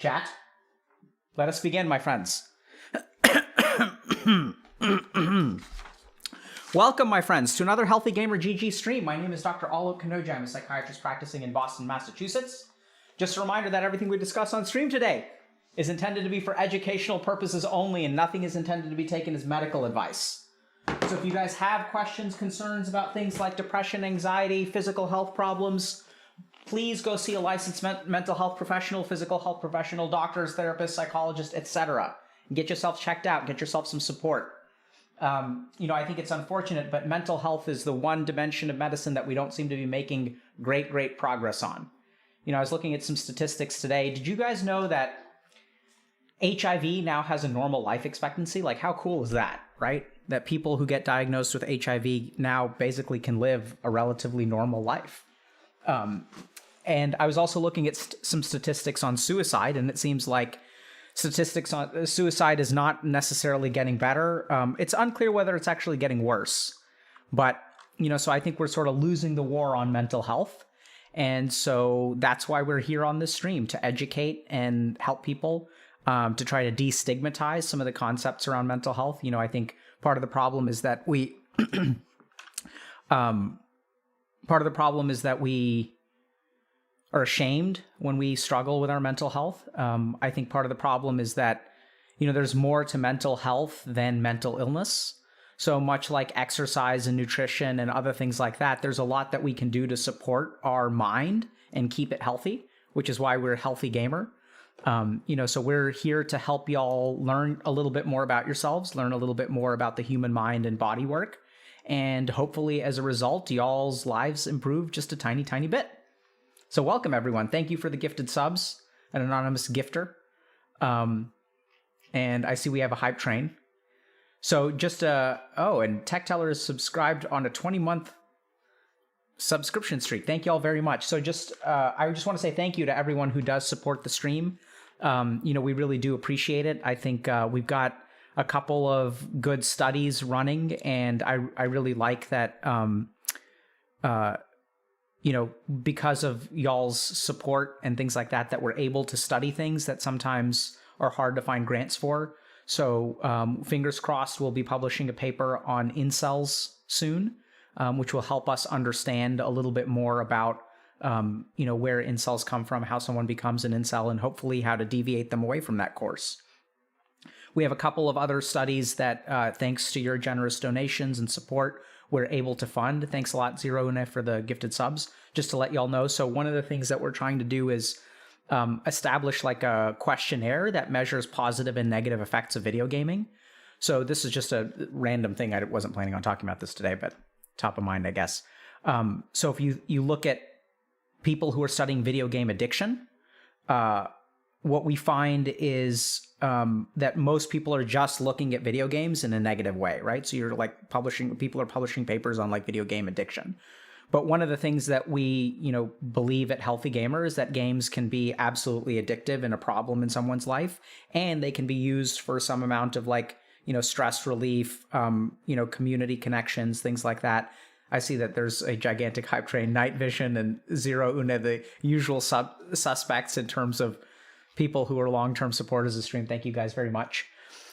Chat, let us begin, my friends. Welcome, my friends, to another Healthy Gamer GG stream. My name is Dr. Alok Kanoja. I'm a psychiatrist practicing in Boston, Massachusetts. Just a reminder that everything we discuss on stream today is intended to be for educational purposes only, and nothing is intended to be taken as medical advice. So if you guys have questions, concerns about things like depression, anxiety, physical health problems, please go see a licensed mental health professional, physical health professional, doctors, therapists, psychologists, etc. Get yourself checked out, get yourself some support. I think it's unfortunate, but mental health is the one dimension of medicine that we don't seem to be making great progress on. I was looking at some statistics today. Did you guys know that HIV now has a normal life expectancy? Like, how cool is that, right? That people who get diagnosed with HIV now basically can live a relatively normal life. And I was also looking at some statistics on suicide, and it seems like statistics on suicide is not necessarily getting better. It's unclear whether it's actually getting worse. But, so I think we're sort of losing the war on mental health. And so that's why we're here on this stream, to educate and help people, to try to destigmatize some of the concepts around mental health. I think part of the problem is that we are ashamed when we struggle with our mental health. I think part of the problem is that, there's more to mental health than mental illness. So much like exercise and nutrition and other things like that, there's a lot that we can do to support our mind and keep it healthy, which is why we're a healthy gamer. So we're here to help y'all learn a little bit more about yourselves, learn a little bit more about the human mind and body work. And hopefully as a result, y'all's lives improve just a tiny bit. So welcome, everyone. Thank you for the gifted subs, an anonymous gifter. And I see we have a hype train. So just, and Tech Teller is subscribed on a 20-month subscription streak. Thank you all very much. So I just want to say thank you to everyone who does support the stream. We really do appreciate it. I think we've got a couple of good studies running, and I really like that, because of y'all's support and things like that, that we're able to study things that sometimes are hard to find grants for. So fingers crossed, we'll be publishing a paper on incels soon, which will help us understand a little bit more about, where incels come from, how someone becomes an incel, and hopefully how to deviate them away from that course. We have a couple of other studies that, thanks to your generous donations and support, we're able to fund. Thanks a lot, Zero Une, for the gifted subs, just to let y'all know. So one of the things that we're trying to do is establish like a questionnaire that measures positive and negative effects of video gaming. So this is just a random thing. I wasn't planning on talking about this today, but top of mind, I guess. So if you look at people who are studying video game addiction, what we find is that most people are just looking at video games in a negative way, right? So you're like people are publishing papers on like video game addiction. But one of the things that we, believe at Healthy Gamer is that games can be absolutely addictive and a problem in someone's life, and they can be used for some amount of like, stress relief, community connections, things like that. I see that there's a gigantic hype train, Night Vision and Zero Une, the usual suspects in terms of people who are long-term supporters of the stream. Thank you guys very much.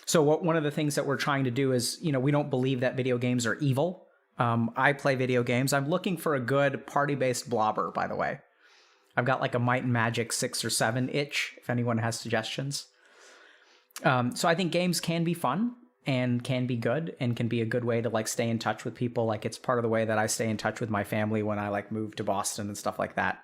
So one of the things that we're trying to do is, we don't believe that video games are evil. I play video games. I'm looking for a good party-based blobber, by the way. I've got like a Might and Magic 6 or 7 itch, if anyone has suggestions. So I think games can be fun and can be good and can be a good way to like stay in touch with people. Like it's part of the way that I stay in touch with my family when I like move to Boston and stuff like that.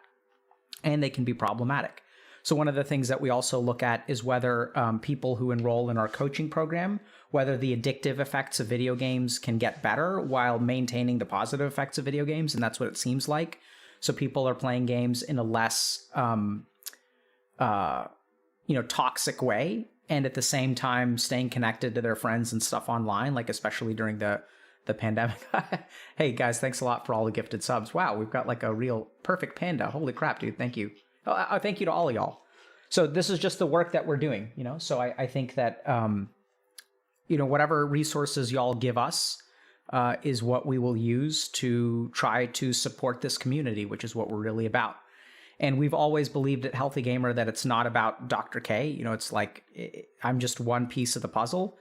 And they can be problematic. So one of the things that we also look at is whether people who enroll in our coaching program, whether the addictive effects of video games can get better while maintaining the positive effects of video games. And that's what it seems like. So people are playing games in a less, toxic way. And at the same time, staying connected to their friends and stuff online, like especially during the pandemic. Hey guys, thanks a lot for all the gifted subs. Wow, we've got like a real perfect panda. Holy crap, dude. Thank you. Thank you to all of y'all. So this is just the work that we're doing, So I think that, whatever resources y'all give us is what we will use to try to support this community, which is what we're really about. And we've always believed at Healthy Gamer that it's not about Dr. K. You know, it's like I'm just one piece of the puzzle.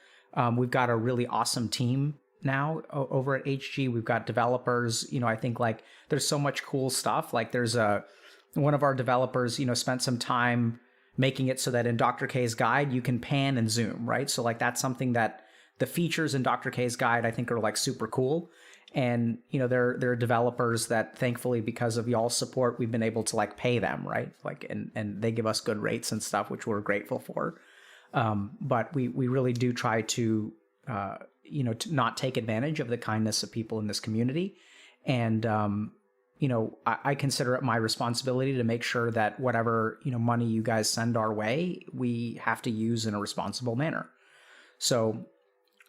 We've got a really awesome team now over at HG. We've got developers. You know, I think like there's so much cool stuff. Like there's one of our developers, you know, spent some time making it so that in Dr. K's guide you can pan and zoom, right? So like that's something that the features in Dr. K's guide I think are like super cool. And, you know, there are developers that thankfully, because of y'all's support, we've been able to like pay them, right? Like, and they give us good rates and stuff, which we're grateful for. But we really do try to, you know, to not take advantage of the kindness of people in this community. And, you know, I consider it my responsibility to make sure that whatever, you know, money you guys send our way, we have to use in a responsible manner. So,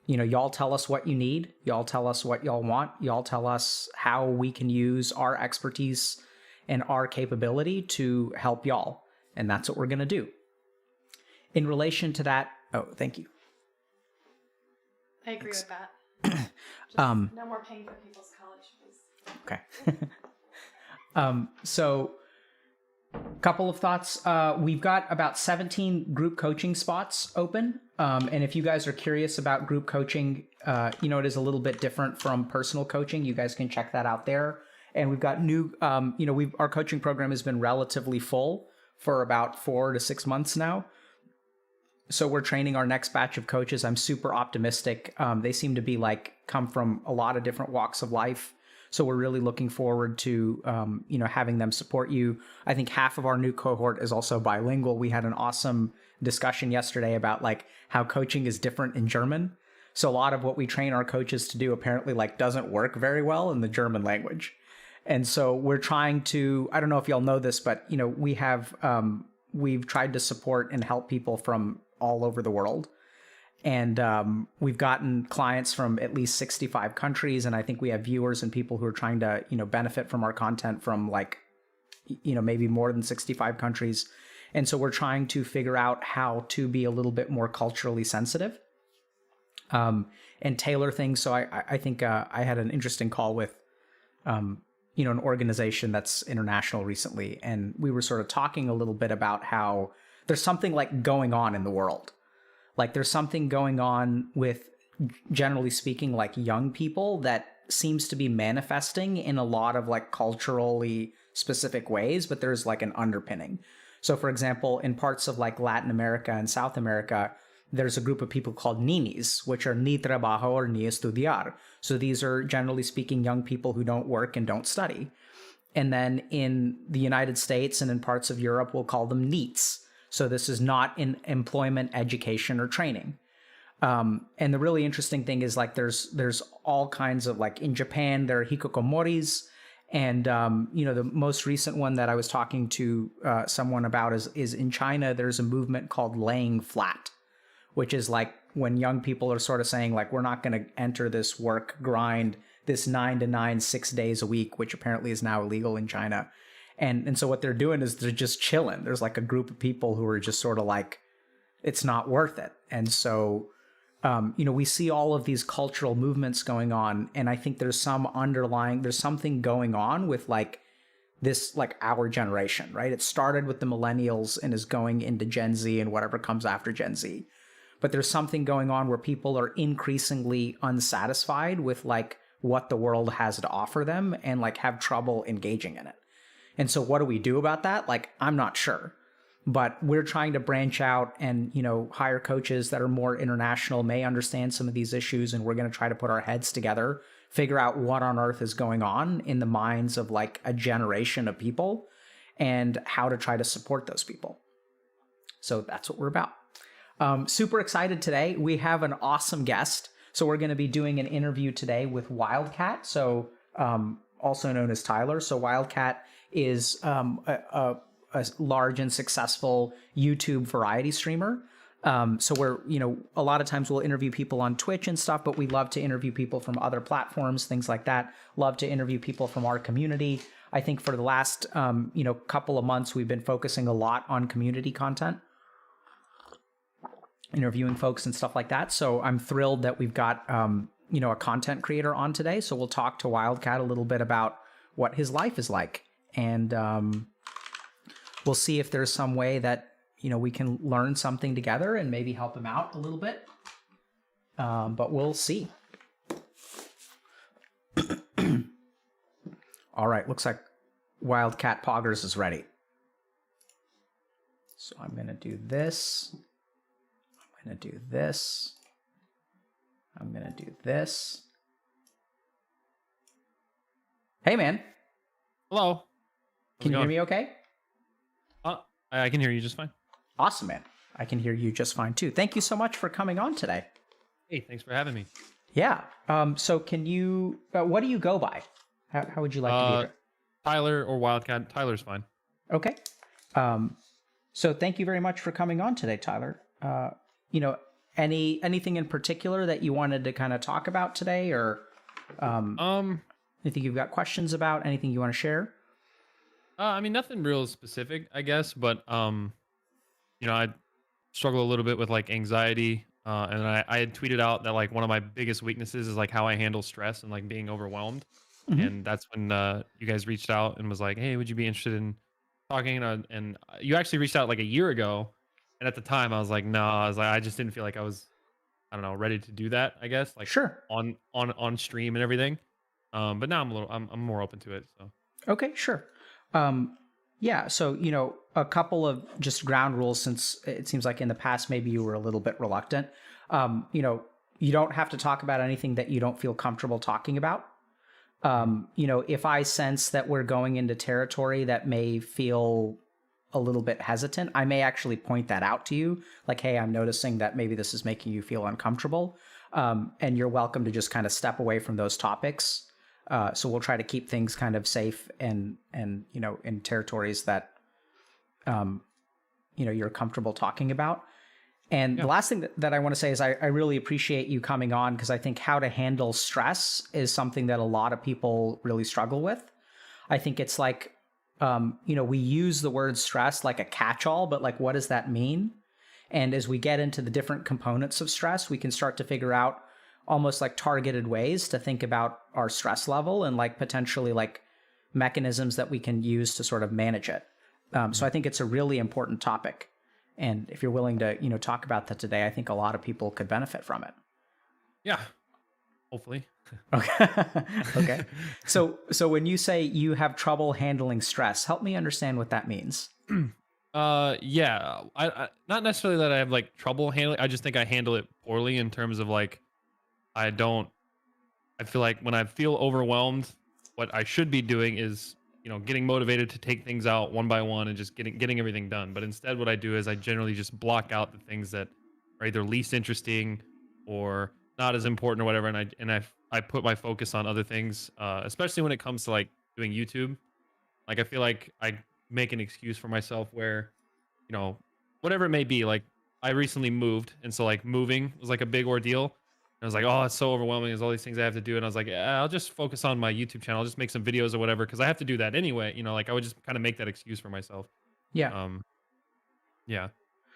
you know, y'all tell us what you need. Y'all tell us what y'all want. Y'all tell us how we can use our expertise and our capability to help y'all. And that's what we're going to do. In relation to that, oh, thank you. I agree with that. No more paying for people's college fees. Okay. So couple of thoughts. We've got about 17 group coaching spots open. And if you guys are curious about group coaching, you know, it is a little bit different from personal coaching. You guys can check that out there. And we've got new, you know, our coaching program has been relatively full for about 4 to 6 months now. So we're training our next batch of coaches. I'm super optimistic. They seem to be like come from a lot of different walks of life. So we're really looking forward to, you know, having them support you. I think half of our new cohort is also bilingual. We had an awesome discussion yesterday about like how coaching is different in German. So a lot of what we train our coaches to do apparently like doesn't work very well in the German language. And so we're trying to, I don't know if y'all know this, but, you know, we have, we've tried to support and help people from all over the world. And we've gotten clients from at least 65 countries. And I think we have viewers and people who are trying to, you know, benefit from our content from like, you know, maybe more than 65 countries. And so we're trying to figure out how to be a little bit more culturally sensitive and tailor things. So I think I had an interesting call with, you know, an organization that's international recently. And we were sort of talking a little bit about how there's something like going on in the world. Like there's something going on with, generally speaking, like young people that seems to be manifesting in a lot of like culturally specific ways, but there's like an underpinning. So for example, in parts of like Latin America and South America, there's a group of people called ninis, which are ni trabajo or ni estudiar. So these are generally speaking young people who don't work and don't study. And then in the United States and in parts of Europe, we'll call them NEETs. So this is not in employment, education, or training. And the really interesting thing is like there's all kinds of like in Japan, there are hikikomoris. And, you know, the most recent one that I was talking to someone about is in China, there's a movement called laying flat, which is like when young people are sort of saying like, we're not going to enter this work grind, this 9 to 9, 6 days a week, which apparently is now illegal in China. And so what they're doing is they're just chilling. There's like a group of people who are just sort of like, it's not worth it. And so, you know, we see all of these cultural movements going on. And I think there's something going on with like this, like our generation, right? It started with the millennials and is going into Gen Z and whatever comes after Gen Z. But there's something going on where people are increasingly unsatisfied with like what the world has to offer them and like have trouble engaging in it. And so what do we do about that? Like, I'm not sure, but we're trying to branch out and, you know, hire coaches that are more international, may understand some of these issues. And we're going to try to put our heads together, figure out what on earth is going on in the minds of like a generation of people and how to try to support those people. So that's what we're about. Super excited today. We have an awesome guest. So we're going to be doing an interview today with WILDCAT. So, also known as Tyler. So WILDCAT is a large and successful YouTube variety streamer. So we're, you know, a lot of times we'll interview people on Twitch and stuff, but we love to interview people from other platforms, things like that. Love to interview people from our community. I think for the last, you know, couple of months, we've been focusing a lot on community content, interviewing folks and stuff like that. So I'm thrilled that we've got, you know, a content creator on today. So we'll talk to WILDCAT a little bit about what his life is like. And we'll see if there's some way that, we can learn something together and maybe help him out a little bit. But we'll see. All right, looks like Wildcat Poggers is ready. So I'm going to do this. I'm going to do this. I'm going to do this. Hey, man. Hello. Can you hear me okay? I can hear you just fine. Awesome, man. I can hear you just fine, too. Thank you so much for coming on today. Hey, thanks for having me. Yeah. So can you, what do you go by? How would you like to be addressed? Tyler or Wildcat. Tyler's fine. Okay. So thank you very much for coming on today, Tyler. Anything in particular that you wanted to kind of talk about today, or anything you've got questions about, anything you want to share? I mean, nothing real specific, I guess, but I struggle a little bit with like anxiety, and I had tweeted out that like one of my biggest weaknesses is like how I handle stress and like being overwhelmed. Mm-hmm. And that's when you guys reached out and was like, "Hey, would you be interested in talking?" And you actually reached out like a year ago, and at the time I was like, "No," I just didn't feel like I was, I don't know, ready to do that. I guess like Sure. on stream and everything. But now I'm more open to it. So Okay, sure. Yeah, so, a couple of just ground rules, since it seems like in the past maybe you were a little bit reluctant. You don't have to talk about anything that you don't feel comfortable talking about. If I sense that we're going into territory that may feel a little bit hesitant, I may actually point that out to you. Like, hey, I'm noticing that maybe this is making you feel uncomfortable. And you're welcome to just kind of step away from those topics. So we'll try to keep things kind of safe and in territories that, you're comfortable talking about. And the last thing that I want to say is I really appreciate you coming on, because I think how to handle stress is something that a lot of people really struggle with. I think it's like, we use the word stress like a catch-all, but like, what does that mean? And as we get into the different components of stress, we can start to figure out almost like targeted ways to think about our stress level and like potentially like mechanisms that we can use to sort of manage it. So I think it's a really important topic. And if you're willing to, talk about that today, I think a lot of people could benefit from it. yeah, hopefully. Okay. Okay. So when you say you have trouble handling stress, help me understand what that means. Yeah, I not necessarily that I have like trouble handling. I just think I handle it poorly in terms of like, I feel like when I feel overwhelmed, what I should be doing is, getting motivated to take things out one by one and just getting everything done. But instead, what I do is I generally just block out the things that are either least interesting or not as important or whatever, and I put my focus on other things, especially when it comes to like doing YouTube. Like I feel like I make an excuse for myself where, whatever it may be. Like I recently moved, and so like moving was like a big ordeal. I was like, oh, it's so overwhelming. There's all these things I have to do. And I was like, yeah, I'll just focus on my YouTube channel. I'll just make some videos or whatever, because I have to do that anyway. Like I would just kind of make that excuse for myself. Yeah. Yeah.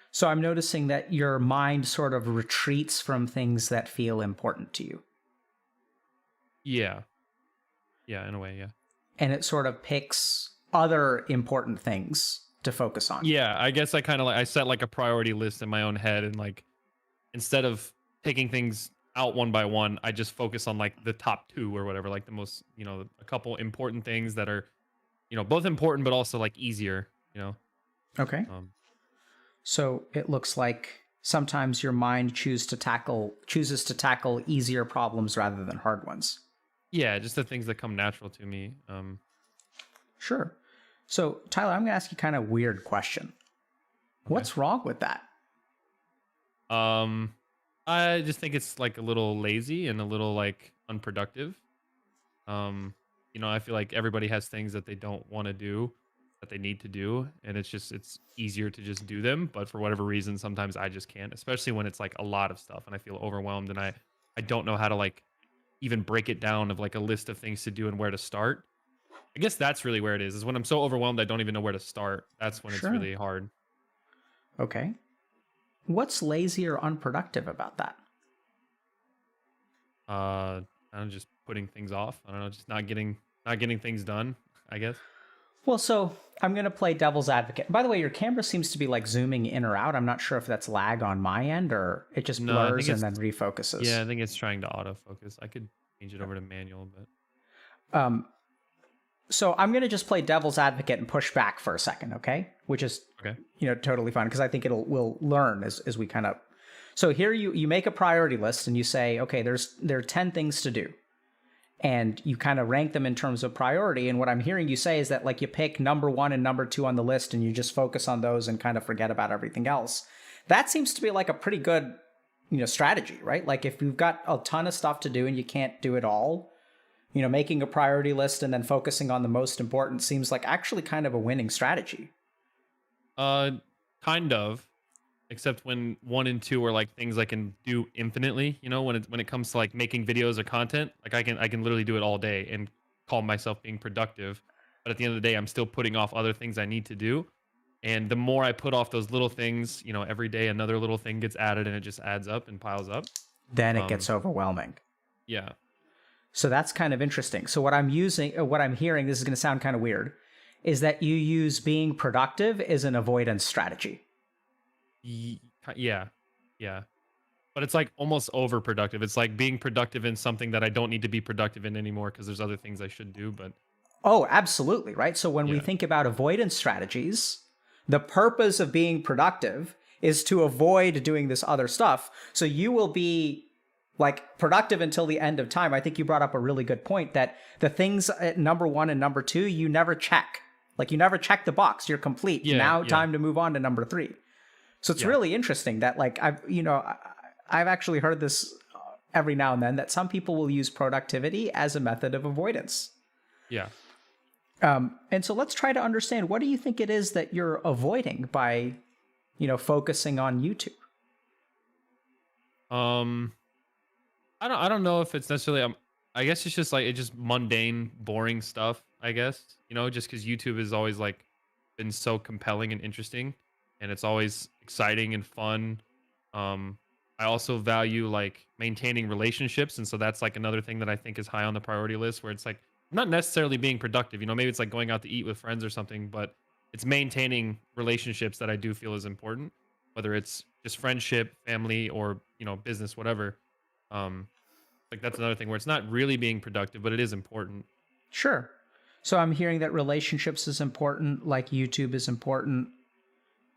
So I'm noticing that your mind sort of retreats from things that feel important to you. Yeah. Yeah, in a way, yeah. And it sort of picks other important things to focus on. Yeah, I guess I kind of like, I set like a priority list in my own head, and like, instead of taking things out one by one, I just focus on like the top two or whatever, like the most, a couple important things that are, both important, but also like easier, Okay. So it looks like sometimes your mind chooses to tackle easier problems rather than hard ones. Yeah, just the things that come natural to me. Sure. So Tyler, I'm going to ask you kind of a weird question. Okay. What's wrong with that? I just think it's like a little lazy and a little like unproductive. I feel like everybody has things that they don't want to do, that they need to do, and it's easier to just do them. But for whatever reason, sometimes I just can't, especially when it's like a lot of stuff and I feel overwhelmed, and I don't know how to like even break it down of like a list of things to do and where to start. I guess that's really where it is when I'm so overwhelmed, I don't even know where to start. That's when It's really hard. Okay. What's lazy or unproductive about that? I don't know, just putting things off. I don't know, just not getting things done, I guess. Well, so I'm going to play devil's advocate. By the way, your camera seems to be like zooming in or out. I'm not sure if that's lag on my end or it just No, I think blurs and it's then refocuses. yeah, I think it's trying to autofocus. I could change it over to manual, but Um, so I'm going to just play devil's advocate and push back for a second, okay? Which is, okay. Totally fine because I think we'll learn as we kind of. So here you make a priority list and you say, okay, there are 10 things to do. And you kind of rank them in terms of priority. And what I'm hearing you say is that like you pick number 1 and number 2 on the list and you just focus on those and kind of forget about everything else. That seems to be like a pretty good, strategy, right? Like if you've got a ton of stuff to do and you can't do it all, making a priority list and then focusing on the most important seems like actually kind of a winning strategy. Kind of. Except when 1 and 2 are like things I can do infinitely, when it comes to like making videos or content, like I can literally do it all day and call myself being productive. But at the end of the day, I'm still putting off other things I need to do. And the more I put off those little things, every day another little thing gets added and it just adds up and piles up. Then it gets overwhelming. Yeah. So that's kind of interesting. So what I'm hearing, this is going to sound kind of weird, is that you use being productive as an avoidance strategy. Yeah. But it's like almost overproductive. It's like being productive in something that I don't need to be productive in anymore because there's other things I should do. But oh, absolutely, right? So when we think about avoidance strategies, the purpose of being productive is to avoid doing this other stuff. So you will be like productive until the end of time. I think you brought up a really good point that the things at number 1 and number 2, you never check. Like you never check the box. You're complete. Time to move on to number 3. So it's really interesting that like I've actually heard this every now and then that some people will use productivity as a method of avoidance. Yeah. And so let's try to understand, what do you think it is that you're avoiding by, focusing on YouTube? I don't know if it's necessarily I guess it's just like it's just mundane, boring stuff, I guess. Just because YouTube is always like been so compelling and interesting and it's always exciting and fun. I also value like maintaining relationships, and so that's like another thing that I think is high on the priority list where it's like not necessarily being productive, maybe it's like going out to eat with friends or something, but it's maintaining relationships that I do feel is important, whether it's just friendship, family, or, business, whatever. Like that's another thing where it's not really being productive, but it is important. Sure. So I'm hearing that relationships is important, like YouTube is important.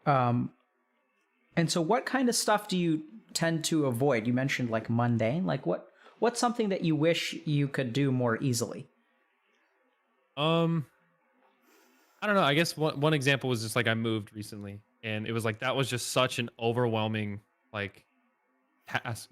And so what kind of stuff do you tend to avoid? You mentioned like mundane, like what's something that you wish you could do more easily? I don't know. I guess one example was just like I moved recently and it was like that was just such an overwhelming like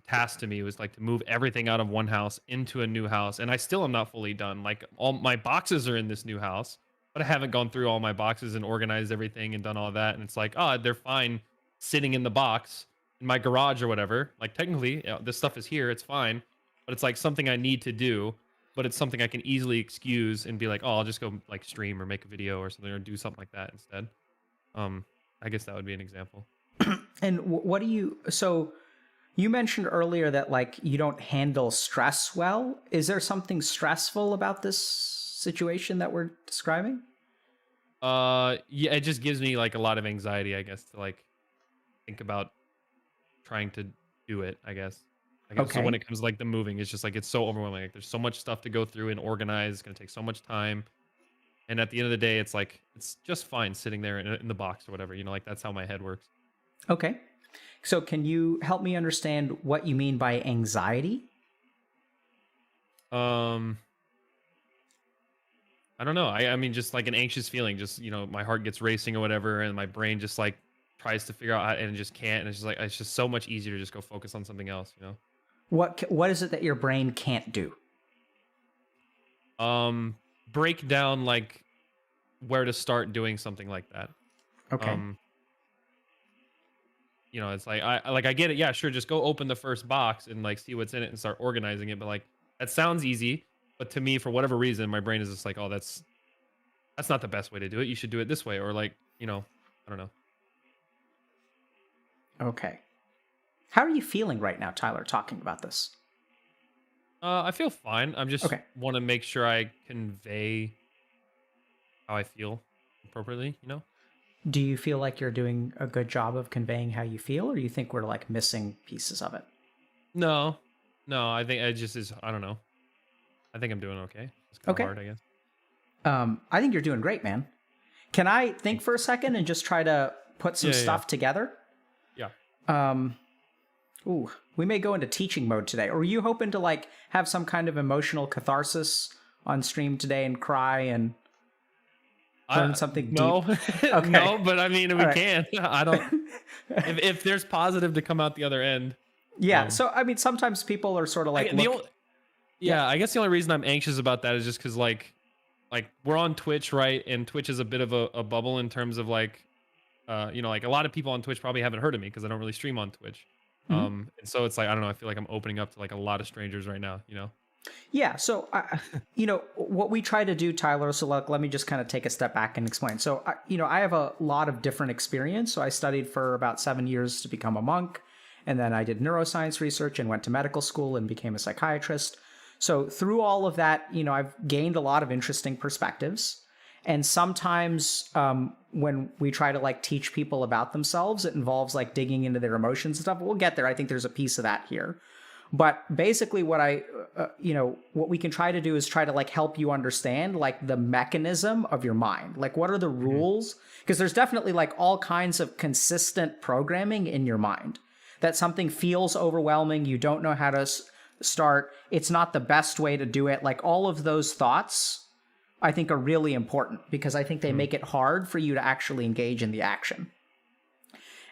task to me. It was like to move everything out of one house into a new house, and I still am not fully done. Like all my boxes are in this new house, but I haven't gone through all my boxes and organized everything and done all that. And it's like, oh, they're fine sitting in the box in my garage or whatever. Like technically, this stuff is here, it's fine, but it's like something I need to do. But it's something I can easily excuse and be like, oh, I'll just go like stream or make a video or something or do something like that instead. I guess that would be an example. And what do you? So you mentioned earlier that like you don't handle stress well. Is there something stressful about this situation that we're describing? Yeah, it just gives me like a lot of anxiety, I guess, to like think about trying to do it, I guess. So when it comes to like the moving, it's just like it's so overwhelming. Like there's so much stuff to go through and organize. It's gonna take so much time. And at the end of the day, it's like it's just fine sitting there in the box or whatever. Like that's how my head works. Okay. So can you help me understand what you mean by anxiety? I don't know. I mean, just like an anxious feeling. Just my heart gets racing or whatever, and my brain just like tries to figure out how, and it just can't. And it's just like it's just so much easier to just go focus on something else. What is it that your brain can't do? Break down like where to start doing something like that. Okay. It's like I get it. Yeah, sure. Just go open the first box and like see what's in it and start organizing it. But like that sounds easy, but to me, for whatever reason, my brain is just like, oh, that's not the best way to do it. You should do it this way, or like I don't know. Okay. How are you feeling right now, Tyler, talking about this? I feel fine. I'm just want to make sure I convey how I feel. appropriately, you know? Do you feel like you're doing a good job of conveying how you feel, or you think we're like missing pieces of it? No, no, I think I just is, I don't know. I think I'm doing okay. It's kind of Okay. hard, I guess. I think you're doing great, man. Can I think for a second and just try to put some stuff together? Yeah. Ooh, we may go into teaching mode today. Or are you hoping to like have some kind of emotional catharsis on stream today and cry and learn something no, deep? Okay. no, but I mean, we right. can. I don't. If there's positive to come out the other end. Yeah. So I mean, sometimes people are sort of like, I guess the only reason I'm anxious about that is just because like we're on Twitch, right? And Twitch is a bit of a bubble in terms of like, you know, like a lot of people on Twitch probably haven't heard of me because I don't really stream on Twitch. And so it's like, I don't know, I feel like I'm opening up to like a lot of strangers right now, you know? Yeah. So, you know, what we try to do, Tyler, so let me just kind of take a step back and explain. So, you know, I have a lot of different experience. So I studied for about 7 years to become a monk. And then I did neuroscience research and went to medical school and became a psychiatrist. So through all of that, you know, I've gained a lot of interesting perspectives. And sometimes when we try to like teach people about themselves, it involves like digging into their emotions and stuff. We'll get there. I think there's a piece of that here. But basically what what we can try to do is try to like help you understand like the mechanism of your mind. Like what are the rules? Because there's definitely like all kinds of consistent programming in your mind. That something feels overwhelming, you don't know how to start, it's not the best way to do it. Like all of those thoughts, I think are really important because I think they make it hard for you to actually engage in the action.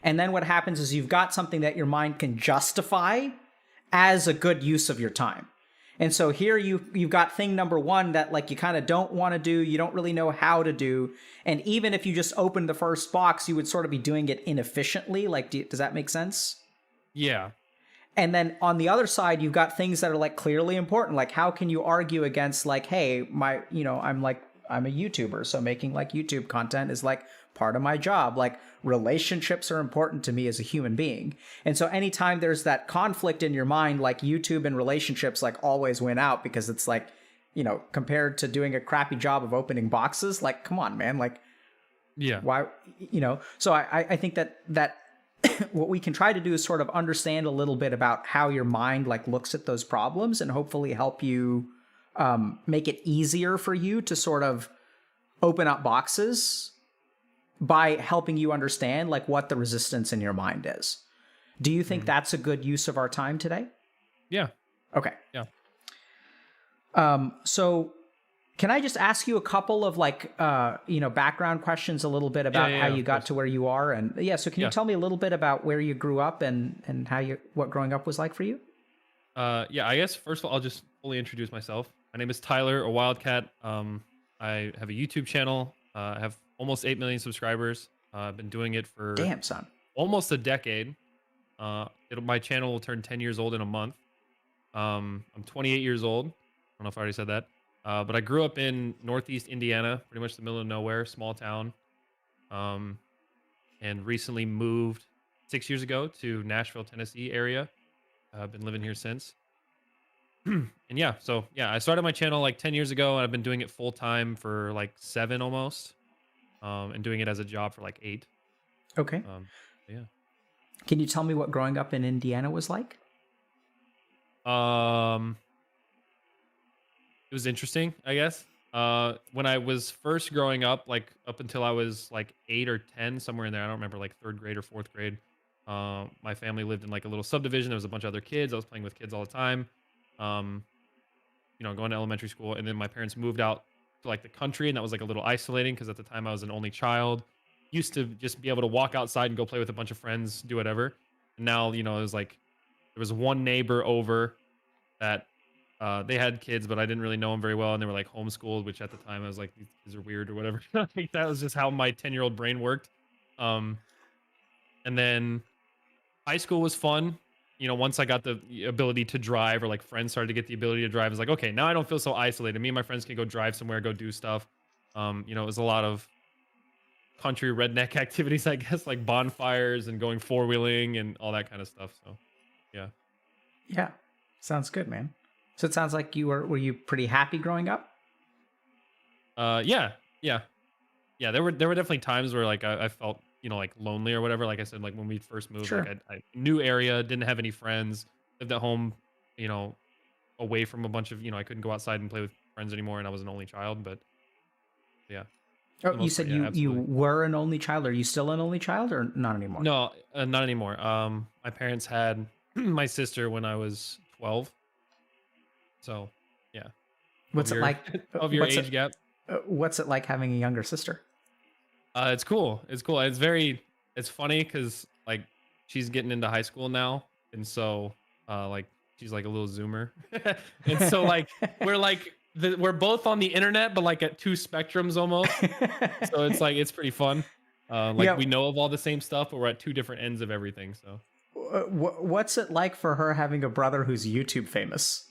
And then what happens is you've got something that your mind can justify as a good use of your time. And so here you've got thing number one that like you kind of don't want to do, you don't really know how to do. And even if you just opened the first box, you would sort of be doing it inefficiently. Like, does that make sense? Yeah. And then on the other side, you've got things that are like clearly important. Like how can you argue against like, hey, I'm a YouTuber, so making like YouTube content is like part of my job. Like relationships are important to me as a human being. And so anytime there's that conflict in your mind, like YouTube and relationships like always win out because it's like, you know, compared to doing a crappy job of opening boxes, like, come on, man. Like, yeah, why, you know, so I think that what we can try to do is sort of understand a little bit about how your mind like looks at those problems and hopefully help you make it easier for you to sort of open up boxes by helping you understand like what the resistance in your mind is. Do you think that's a good use of our time today? Yeah. Okay. Yeah. So can I just ask you a couple of like, background questions a little bit about how you got to where you are? And so can you tell me a little bit about where you grew up and what growing up was like for you? I guess first of all, I'll just fully introduce myself. My name is Tyler, a Wildcat. I have a YouTube channel. I have almost 8 million subscribers. I've been doing it for damn son, almost a decade. My channel will turn 10 years old in a month. I'm 28 years old. I don't know if I already said that. But I grew up in Northeast Indiana, pretty much the middle of nowhere, small town. And recently moved 6 years ago to Nashville, Tennessee area. I've been living here since. And I started my channel like 10 years ago and I've been doing it full time for like 7 almost. And doing it as a job for like 8. Okay. Yeah. Can you tell me what growing up in Indiana was like? It was interesting, I guess. When I was first growing up, like up until I was like 8 or 10, somewhere in there, I don't remember, like 3rd grade or 4th grade. My family lived in like a little subdivision. There was a bunch of other kids. I was playing with kids all the time. Going to elementary school, and then my parents moved out to like the country, and that was like a little isolating because at the time I was an only child. Used to just be able to walk outside and go play with a bunch of friends, do whatever. And now, it was like there was one neighbor over that they had kids, but I didn't really know them very well, and they were like homeschooled, which at the time I was like, these kids are weird or whatever. Like, that was just how my 10-year-old brain worked. And then high school was fun. Once I got the ability to drive, or like friends started to get the ability to drive, I was like, okay, now I don't feel so isolated. Me and my friends can go drive somewhere, go do stuff. It was a lot of country redneck activities, I guess, like bonfires and going 4-wheeling and all that kind of stuff. So, yeah. Yeah. Sounds good, man. So it sounds like were you pretty happy growing up? Yeah. yeah, there were definitely times where like I felt, you know, like lonely or whatever. Like I said, like when we first moved, like Sure. I new area, didn't have any friends, lived at home, you know, away from a bunch of, you know, I couldn't go outside and play with friends anymore, and I was an only child. But yeah, for Oh, the you most part, said yeah, you absolutely. were an only child. Are you still an only child or not anymore? No, not anymore. My parents had my sister when I was 12, so yeah, What's it like? 12-year age gap. What's it like having a younger sister? It's cool. It's cool. It's funny because like she's getting into high school now, and so like she's like a little zoomer, and so like we're both on the internet, but like at two spectrums almost. So it's like it's pretty fun. Like Yeah. we know of all the same stuff, but we're at two different ends of everything. So What's it like for her having a brother who's YouTube famous?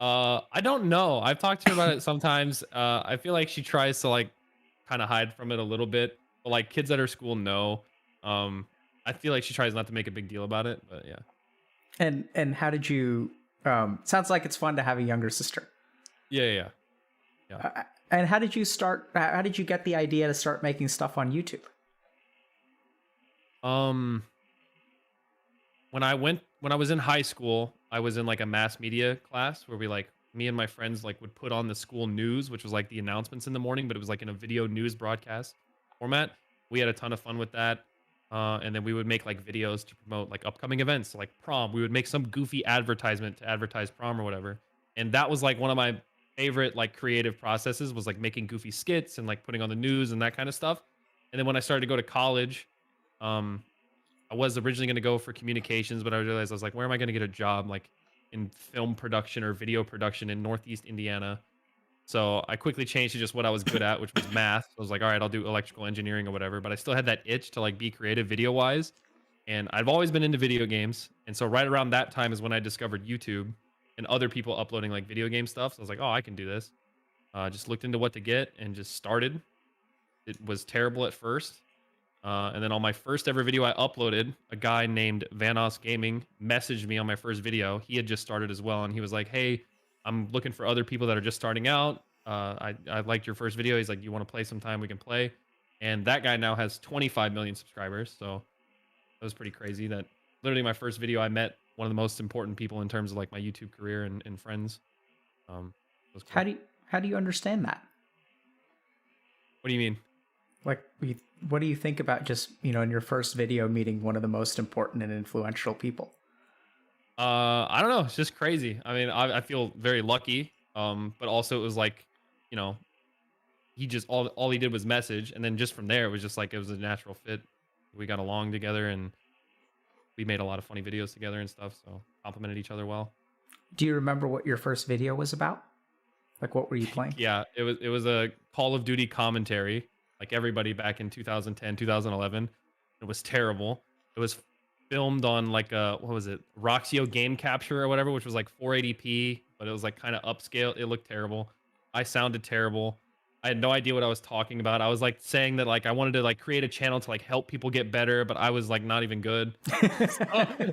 I don't know. I've talked to her about it sometimes. I feel like she tries to like kind of hide from it a little bit, but like kids at her school know. Um, I feel like she tries not to make a big deal about it, but yeah. And how did you? Sounds like it's fun to have a younger sister. Yeah, yeah, yeah. And how did you start? How did you get the idea to start making stuff on YouTube? Um, when I was in high school, I was in like a mass media class where we like me and my friends like would put on the school news, which was like the announcements in the morning, but it was like in a video news broadcast format. We had a ton of fun with that. And then we would make like videos to promote like upcoming events, like prom. We would make some goofy advertisement to advertise prom or whatever. And that was like one of my favorite like creative processes was like making goofy skits and like putting on the news and that kind of stuff. And then when I started to go to college, um, I was originally going to go for communications, but I realized I was like, where am I going to get a job like in film production or video production in Northeast Indiana? So I quickly changed to just what I was good at, which was math. So I was like, all right, I'll do electrical engineering or whatever. But I still had that itch to like be creative video wise. And I've always been into video games. And so right around that time is when I discovered YouTube and other people uploading like video game stuff. So I was like, oh, I can do this. Just looked into what to get and just started. It was terrible at first. And then on my first ever video I uploaded, a guy named Vanos Gaming messaged me on my first video. He had just started as well, and he was like, "Hey, I'm looking for other people that are just starting out. I liked your first video." He's like, "You want to play sometime? We can play." And that guy now has 25 million subscribers. So that was pretty crazy. That literally my first video, I met one of the most important people in terms of like my YouTube career and friends. It was cool. How do you understand that? What do you mean? Like, what do you think about just, in your first video meeting one of the most important and influential people? I don't know. It's just crazy. I mean, I feel very lucky. But also it was like, you know, he just all he did was message, and then just from there it was just like it was a natural fit. We got along together, and we made a lot of funny videos together and stuff. So complimented each other well. Do you remember what your first video was about? Like, what were you playing? Yeah, it was a Call of Duty commentary, like everybody back in 2010, 2011. It was terrible. It was filmed on like a what was it, Roxio game capture or whatever, which was like 480p, but it was like kind of upscale. It looked terrible. I sounded terrible. I had no idea what I was talking about. I was like saying that like I wanted to like create a channel to like help people get better, but I was like not even good. So,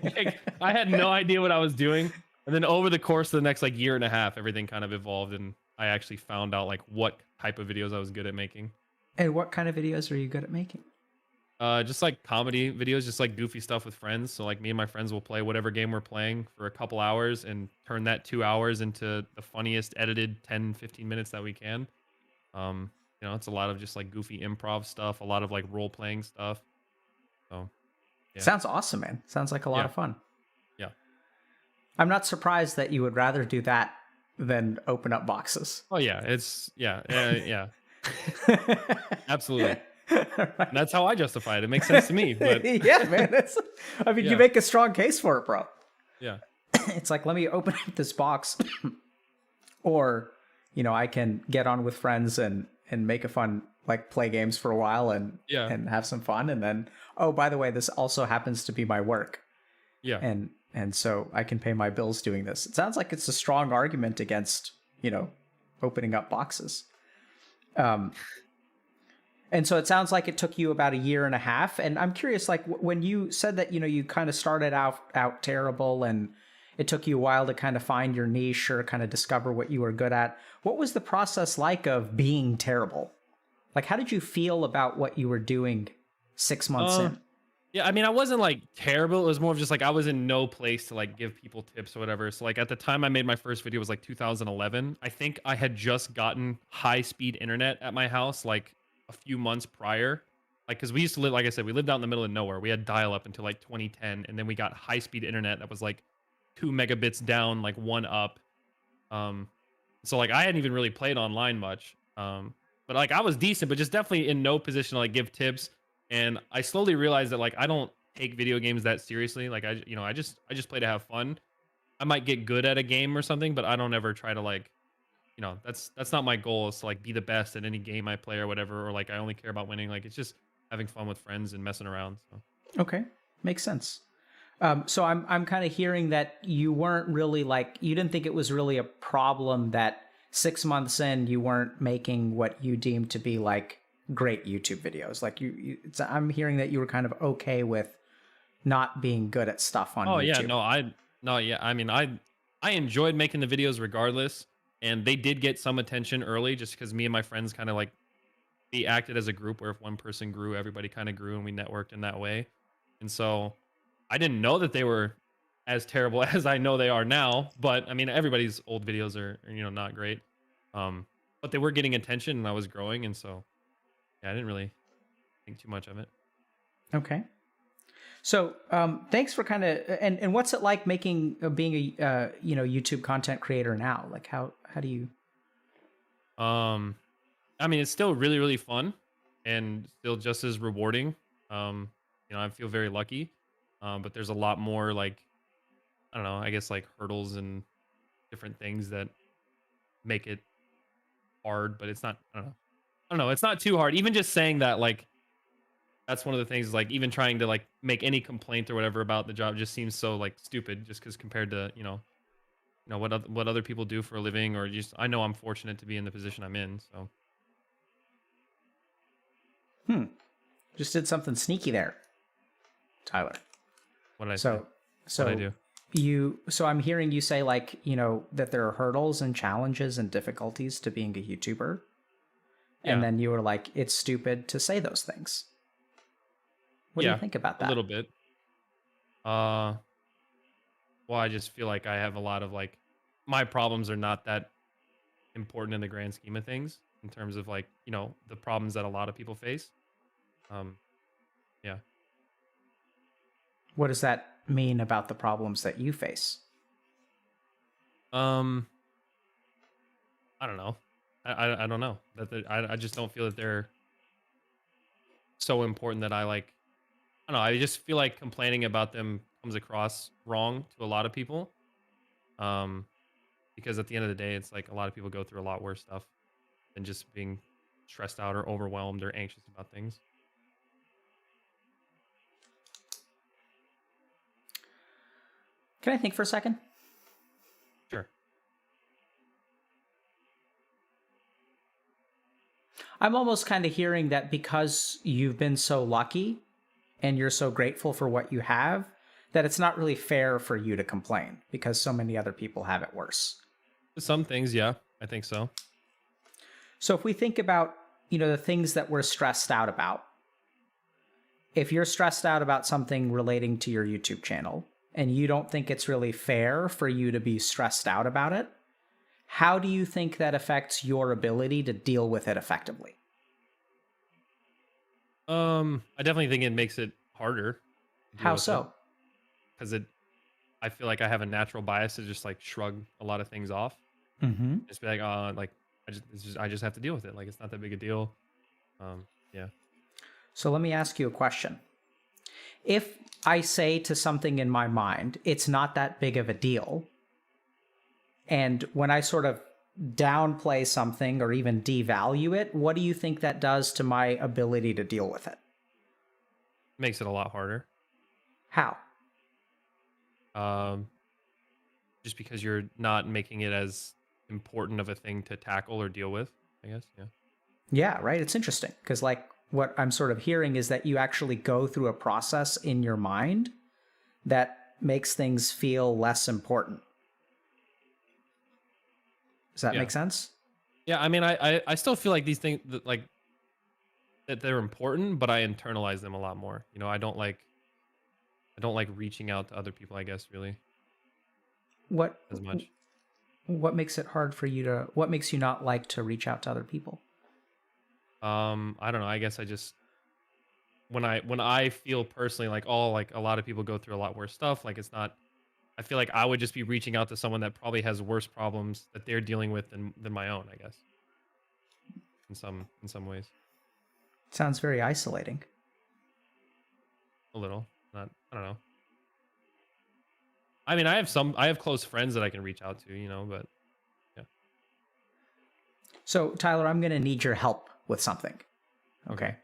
like, I had no idea what I was doing. And then over the course of the next like year and a half, everything kind of evolved, and I actually found out like what type of videos I was good at making. And what kind of videos are you good at making? Just like comedy videos, just like goofy stuff with friends. So like me and my friends will play whatever game we're playing for a couple hours and turn that 2 hours into the funniest edited 10, 15 minutes that we can. It's a lot of just like goofy improv stuff, a lot of like role playing stuff. So yeah. Sounds awesome, man. Sounds like a lot Yeah. of fun. Yeah. I'm not surprised that you would rather do that than open up boxes. Oh yeah. Yeah. Absolutely. Right. That's how I justify it. It makes sense to me, but Yeah, man. Yeah. You make a strong case for it, bro. yeah. It's like, let me open up this box, or I can get on with friends and make a fun, like, play games for a while and Yeah. and have some fun, and then, oh, by the way, this also happens to be my work, Yeah. and so I can pay my bills doing this. It sounds like it's a strong argument against opening up boxes. And so it sounds like it took you about a year and a half. And I'm curious, like, when you said that, you kind of started out terrible, and it took you a while to kind of find your niche or kind of discover what you were good at. What was the process like of being terrible? Like, how did you feel about what you were doing 6 months in? Yeah, I mean, I wasn't like terrible. It was more of just like I was in no place to like give people tips or whatever. So like at the time I made my first video was like 2011. I think I had just gotten high speed internet at my house like a few months prior. Like, cause we used to live, like I said, we lived out in the middle of nowhere. We had dial up until like 2010, and then we got high speed internet that was like 2 megabits down, like one up. Um, so like I hadn't even really played online much. But like I was decent, but just definitely in no position to like give tips. And I slowly realized that like I don't take video games that seriously. Like I just play to have fun. I might get good at a game or something, but I don't ever try to like, that's not my goal is to like be the best at any game I play or whatever, or like I only care about winning. Like it's just having fun with friends and messing around. So Okay, makes sense. So I'm kind of hearing that you weren't really like, you didn't think it was really a problem that 6 months in you weren't making what you deemed to be like great YouTube videos. Like I'm hearing that you were kind of okay with not being good at stuff on oh yeah, YouTube. no, yeah. I mean, I enjoyed making the videos regardless, and they did get some attention early, just because me and my friends kind of like we acted as a group where if one person grew, everybody kind of grew, and we networked in that way. And so I didn't know that they were as terrible as I know they are now, but I mean, everybody's old videos are not great. But they were getting attention, and I was growing, and so yeah, I didn't really think too much of it. Okay. So thanks for kind of, and what's it like making, being a, YouTube content creator now? Like how do you? I mean, it's still really, really fun and still just as rewarding. I feel very lucky. But there's a lot more like, I don't know, I guess like hurdles and different things that make it hard, but it's not, I don't know. It's not too hard. Even just saying that, like, that's one of the things, like even trying to like make any complaint or whatever about the job just seems so like stupid just because compared to, what other people do for a living, or just, I know I'm fortunate to be in the position I'm in. So Just did something sneaky there, Tyler. what did I So, say? so What I do? so I'm hearing you say like, that there are hurdles and challenges and difficulties to being a YouTuber. And Yeah. then you were like, it's stupid to say those things. What do you think about that? A little bit. Well, I just feel like I have a lot of like my problems are not that important in the grand scheme of things in terms of like, the problems that a lot of people face. Yeah. What does that mean about the problems that you face? I don't know. I don't know that I just don't feel that they're so important that I like. I don't know. I just feel like complaining about them comes across wrong to a lot of people. Um, because at the end of the day, it's like a lot of people go through a lot worse stuff than just being stressed out or overwhelmed or anxious about things. Can I think for a second? Sure. I'm almost kind of hearing that because you've been so lucky and you're so grateful for what you have, that it's not really fair for you to complain because so many other people have it worse. Some things, yeah, I think so. So if we think about, the things that we're stressed out about, if you're stressed out about something relating to your YouTube channel and you don't think it's really fair for you to be stressed out about it, how do you think that affects your ability to deal with it effectively? I definitely think it makes it harder. How so? Because I feel like I have a natural bias to just like shrug a lot of things off. Mm-hmm. Just be like, like I just have to deal with it. Like it's not that big a deal. Yeah. So let me ask you a question. If I say to something in my mind, it's not that big of a deal, and when I sort of downplay something or even devalue it, what do you think that does to my ability to deal with it? Makes it a lot harder. How? Just because you're not making it as important of a thing to tackle or deal with, I guess. Yeah. Yeah, right. It's interesting because like what I'm sort of hearing is that you actually go through a process in your mind that makes things feel less important. Does that make sense? Yeah, I mean, I still feel like these things, like that they're important, but I internalize them a lot more. You know, I don't like reaching out to other people, I guess, really What as much. what makes it hard for you to, what makes you not like to reach out to other people? I don't know. I guess I just when I feel personally like, oh, like a lot of people go through a lot worse stuff, like it's not, I feel like I would just be reaching out to someone that probably has worse problems that they're dealing with than my own, I guess. In some ways. Sounds very isolating. A little. Not, I don't know. I mean, I have close friends that I can reach out to, you know, but yeah. So, Tyler, I'm going to need your help with something. Okay.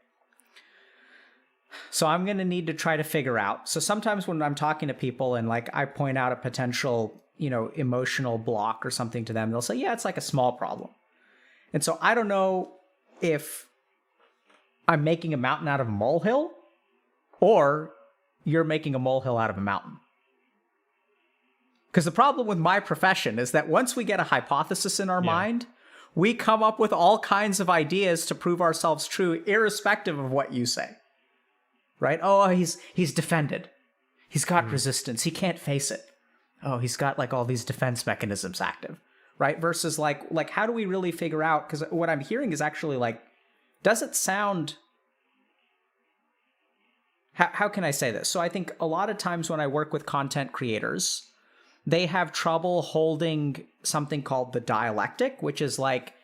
So I'm going to need to try to figure out. So sometimes when I'm talking to people and like I point out a potential, you know, emotional block or something to them, they'll say, yeah, it's like a small problem. And so I don't know if I'm making a mountain out of a molehill or you're making a molehill out of a mountain. Because the problem with my profession is that once we get a hypothesis in our mind, we come up with all kinds of ideas to prove ourselves true, irrespective of what you say. Right? Oh, he's defended. He's got resistance. He can't face it. Oh, he's got like all these defense mechanisms active. Right? Versus like how do we really figure out? Because what I'm hearing is actually like, does it sound... How can I say this? So I think a lot of times when I work with content creators, they have trouble holding something called the dialectic, which is like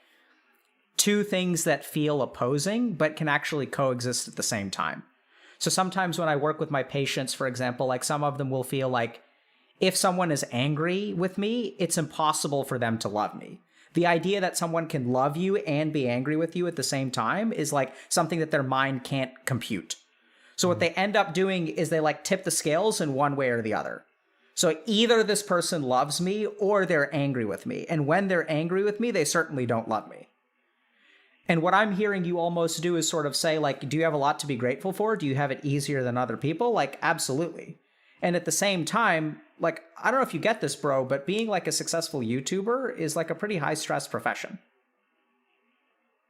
two things that feel opposing, but can actually coexist at the same time. So sometimes when I work with my patients, for example, like some of them will feel like if someone is angry with me, it's impossible for them to love me. The idea that someone can love you and be angry with you at the same time is like something that their mind can't compute. So what they end up doing is they like tip the scales in one way or the other. So either this person loves me or they're angry with me. And when they're angry with me, they certainly don't love me. And what I'm hearing you almost do is sort of say, like, do you have a lot to be grateful for? Do you have it easier than other people? Like, absolutely. And at the same time, like, I don't know if you get this, bro, but being like a successful YouTuber is like a pretty high stress profession.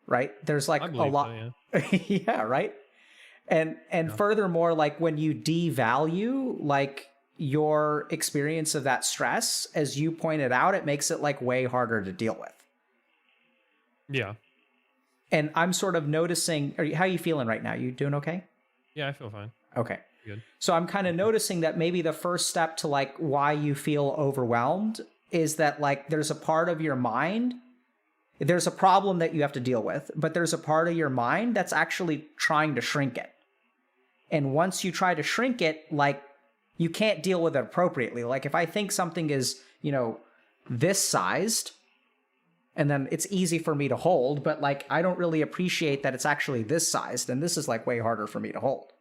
Right? There's like a lot. So, yeah. Yeah, right? And furthermore, like when you devalue like your experience of that stress, as you pointed out, it makes it like way harder to deal with. Yeah. And I'm sort of noticing, how are you feeling right now? You doing okay? Yeah, I feel fine. Okay. Good. So I'm kind of noticing that maybe the first step to like why you feel overwhelmed is that like there's a part of your mind, there's a problem that you have to deal with, but there's a part of your mind that's actually trying to shrink it. And once you try to shrink it, like you can't deal with it appropriately. Like if I think something is, you know, this sized, and then it's easy for me to hold, but like I don't really appreciate that it's actually this sized, and this is like way harder for me to hold.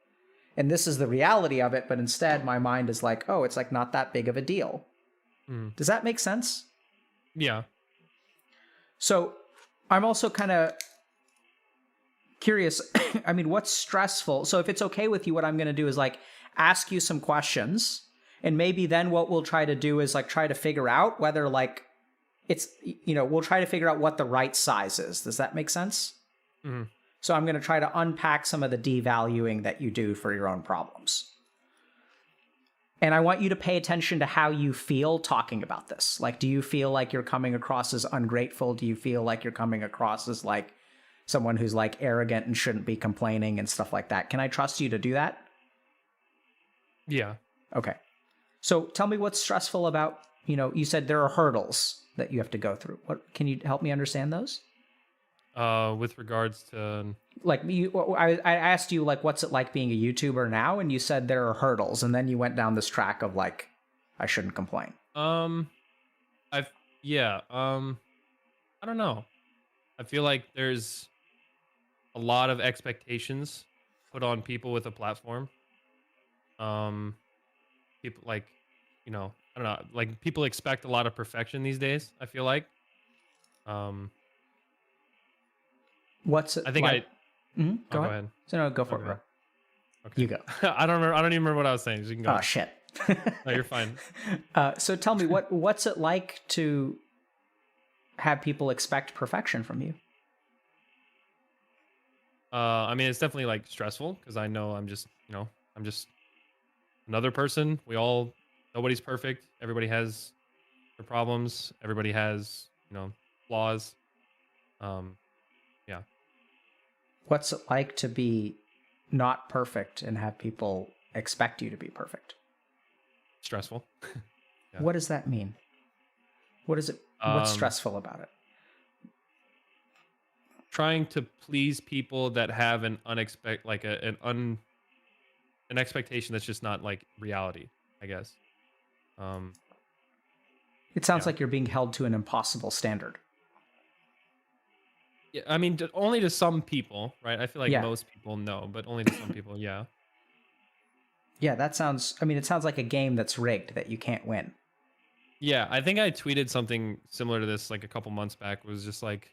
And this is the reality of it, but instead my mind is like, oh, it's like not that big of a deal. Does that make sense? Yeah. So I'm also kind of curious. I mean, what's stressful? So if it's okay with you, what I'm going to do is like ask you some questions, and maybe then what we'll try to do is like try to figure out whether like it's, you know, we'll try to figure out what the right size is. Does that make sense? Mm-hmm. So I'm going to try to unpack some of the devaluing that you do for your own problems. And I want you to pay attention to how you feel talking about this. Like, do you feel like you're coming across as ungrateful? Do you feel like you're coming across as like someone who's like arrogant and shouldn't be complaining and stuff like that? Can I trust you to do that? Yeah. Okay. So tell me what's stressful about, you know, you said there are hurdles that you have to go through. What, can you help me understand those? With regards to like I asked you like what's it like being a YouTuber now, and you said there are hurdles, and then you went down this track of like I shouldn't complain. I don't know. I feel like there's a lot of expectations put on people with a platform. People like, you know, I don't know, like people expect a lot of perfection these days, I feel like. What's it I think like? Go ahead. So no, go for it, bro. Okay. You go. I don't even remember what I was saying. So you can go. Oh shit. No, you're fine. So tell me, what's it like to have people expect perfection from you? I mean, it's definitely like stressful because I know I'm just another person. Nobody's perfect. Everybody has their problems. Everybody has, flaws. Um, yeah, What's it like to be not perfect and have people expect you to be perfect? stressful. Yeah. What does that mean? What's Um, stressful about it? Trying to please people that have an unexpected, like an expectation that's just not like reality, I guess. Um, It sounds yeah. like you're being held to an impossible standard. Yeah, I mean, only to some people, right? I feel like Yeah. most people know, but only to some people, yeah. Yeah, it sounds like a game that's rigged that you can't win. Yeah, I think I tweeted something similar to this like a couple months back. Was just like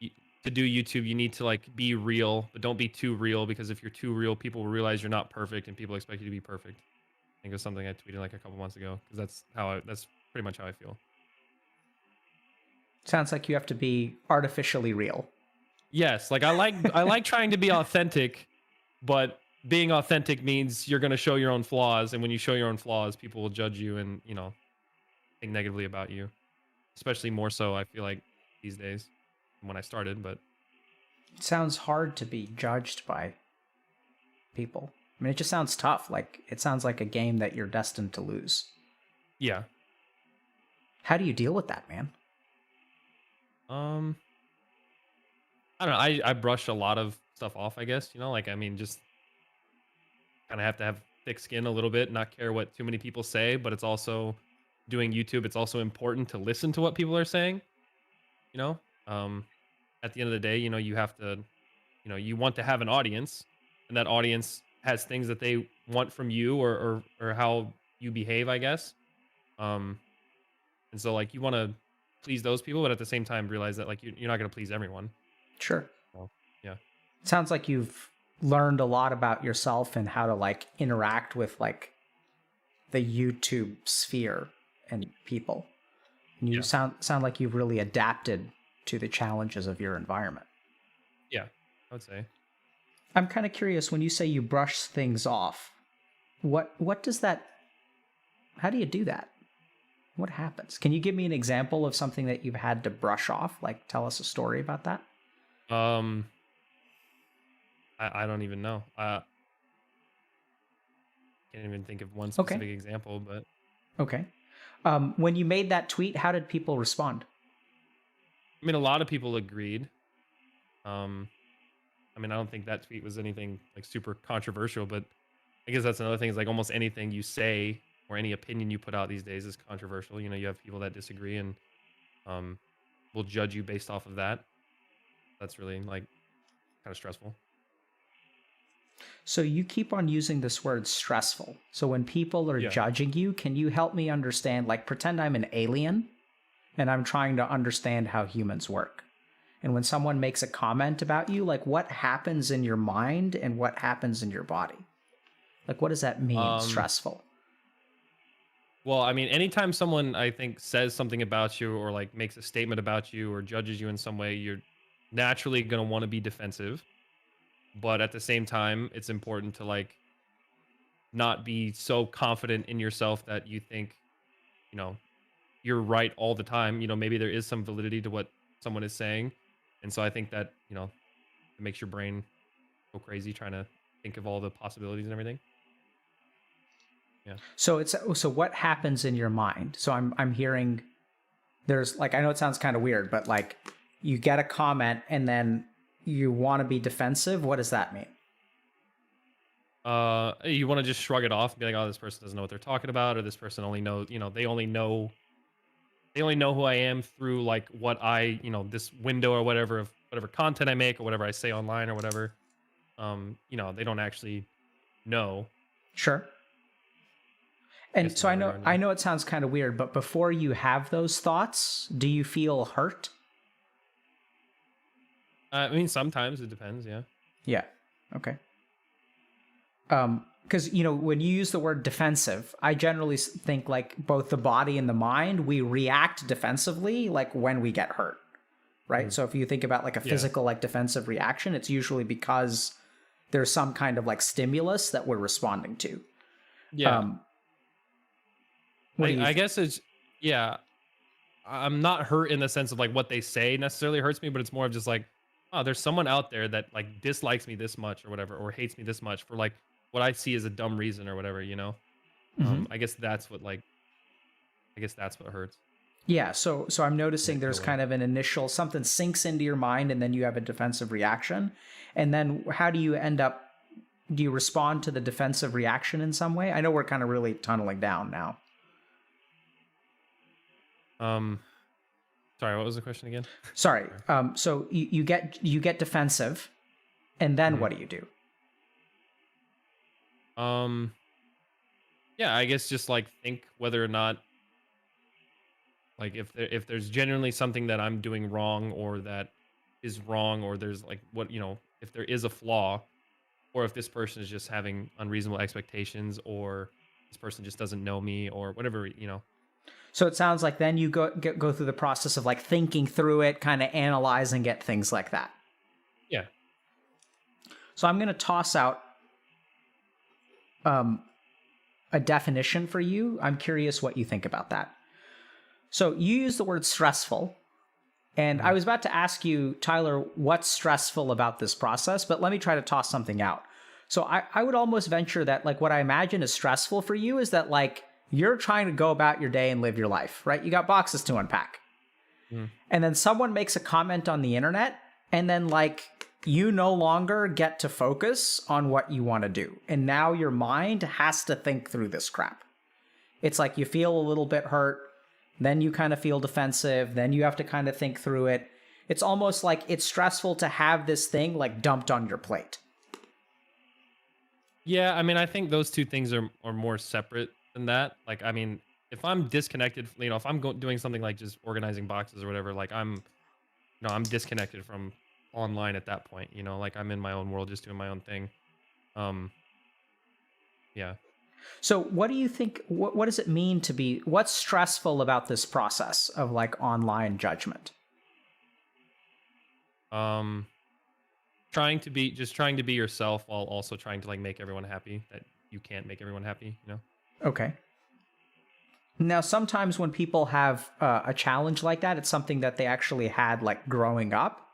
y- to do YouTube, you need to like be real, but don't be too real because if you're too real, people will realize you're not perfect and people expect you to be perfect. I think it was something I tweeted like a couple months ago because that's pretty much how I feel. Sounds like you have to be artificially real. Yes, like I like trying to be authentic, but being authentic means you're going to show your own flaws, and when you show your own flaws, people will judge you and, think negatively about you. Especially more so I feel like these days than when I started, but It sounds hard to be judged by people. I mean, it just sounds tough. Like, it sounds like a game that you're destined to lose. yeah. How do you deal with that, man? Um I don't know. I brush a lot of stuff off, I guess, like I mean just kind of have to have thick skin a little bit, not care what too many people say, but it's also doing YouTube, it's also important to listen to what people are saying, you know? Um at the end of the day, you have to, you want to have an audience, and that audience has things that they want from you or how you behave, I guess. Um and so like you want to please those people, but at the same time realize that like you're not going to please everyone. Sure. So, yeah. It sounds like you've learned a lot about yourself and how to like interact with like the YouTube sphere and people. And you Yeah. sound like you've really adapted to the challenges of your environment. Yeah. I would say. I'm kind of curious when you say you brush things off. What does that how do you do that? What happens? Can you give me an example of something that you've had to brush off? Like tell us a story about that? Um I don't even know. Can't even think of one Okay. specific example, but Okay. When you made that tweet, how did people respond? I mean a lot of people agreed. Um I mean I don't think that tweet was anything like super controversial, but I guess that's another thing is like almost anything you say or any opinion you put out these days is controversial. You have people that disagree and um will judge you based off of that. That's really like kind of stressful. So you keep on using this word stressful. So when people are Yeah. judging you, can you help me understand? Like pretend I'm an alien and I'm trying to understand how humans work. And when someone makes a comment about you, like what happens in your mind and what happens in your body? Like what does that mean, Um stressful? well, I mean anytime someone I think says something about you or like makes a statement about you or judges you in some way, you're naturally going to want to be defensive. But at the same time, it's important to like not be so confident in yourself that you think, you know, you're right all the time. Maybe there is some validity to what someone is saying. And so I think that, it makes your brain go crazy trying to think of all the possibilities and everything. Yeah. So what happens in your mind? So I'm hearing there's like I know it sounds kind of weird, but like you get a comment and then you want to be defensive. What does that mean? You want to just shrug it off and be like, oh, this person doesn't know what they're talking about, or this person only knows, they only know who I am through like what I, this window or whatever of whatever content I make or whatever I say online or whatever. They don't actually know. Sure. I And guess in so I that know regard, I yeah. know it sounds kind of weird, but before you have those thoughts, do you feel hurt? I mean, sometimes it depends. Yeah. Yeah. Okay. Because when you use the word defensive, I generally think like both the body and the mind, we react defensively like when we get hurt. right? So if you think about like a physical, like defensive reaction, it's usually because there's some kind of like stimulus that we're responding to. Yeah. I guess it's, yeah, I'm not hurt in the sense of like what they say necessarily hurts me, but it's more of just like, oh, there's someone out there that like dislikes me this much or whatever, or hates me this much for like what I see as a dumb reason or whatever, you know? I guess that's what like, I guess that's what hurts. Yeah, so I'm noticing Make it there's away. kind of an initial something sinks into your mind and then you have a defensive reaction. And then how do you end up, do you respond to the defensive reaction in some way? I know we're kind of really tunneling down now. Sorry, what was the question again? Sorry. So you get defensive, and then what do you do? Yeah, I guess just like think whether or not, like if there's genuinely something that I'm doing wrong or that is wrong, or there's like what, you know, if there is a flaw, or if this person is just having unreasonable expectations, or this person just doesn't know me, or whatever, you know. So it sounds like then you go through the process of like thinking through it, kind of analyzing it, things like that. Yeah. So I'm going to toss out a definition for you. I'm curious what you think about that. So you use the word stressful, and I was about to ask you, Tyler, what's stressful about this process, but let me try to toss something out. So I would almost venture that like what I imagine is stressful for you is that like you're trying to go about your day and live your life, right? You got boxes to unpack. And then someone makes a comment on the internet, and then like you no longer get to focus on what you want to do. And now your mind has to think through this crap. It's like you feel a little bit hurt, then you kind of feel defensive, then you have to kind of think through it. It's almost like it's stressful to have this thing like dumped on your plate. Yeah, I mean, I think those two things are more separate than that. Like, I mean, if I'm disconnected, you know, if I'm doing something like just organizing boxes or whatever, like I'm disconnected from online at that point, you know, like I'm in my own world, just doing my own thing. Yeah. So what do you think, what does it mean to be, what's stressful about this process of like online judgment? Trying to be yourself while also trying to like make everyone happy, that you can't make everyone happy, you know? Okay. Now, sometimes when people have a challenge like that, it's something that they actually had like growing up.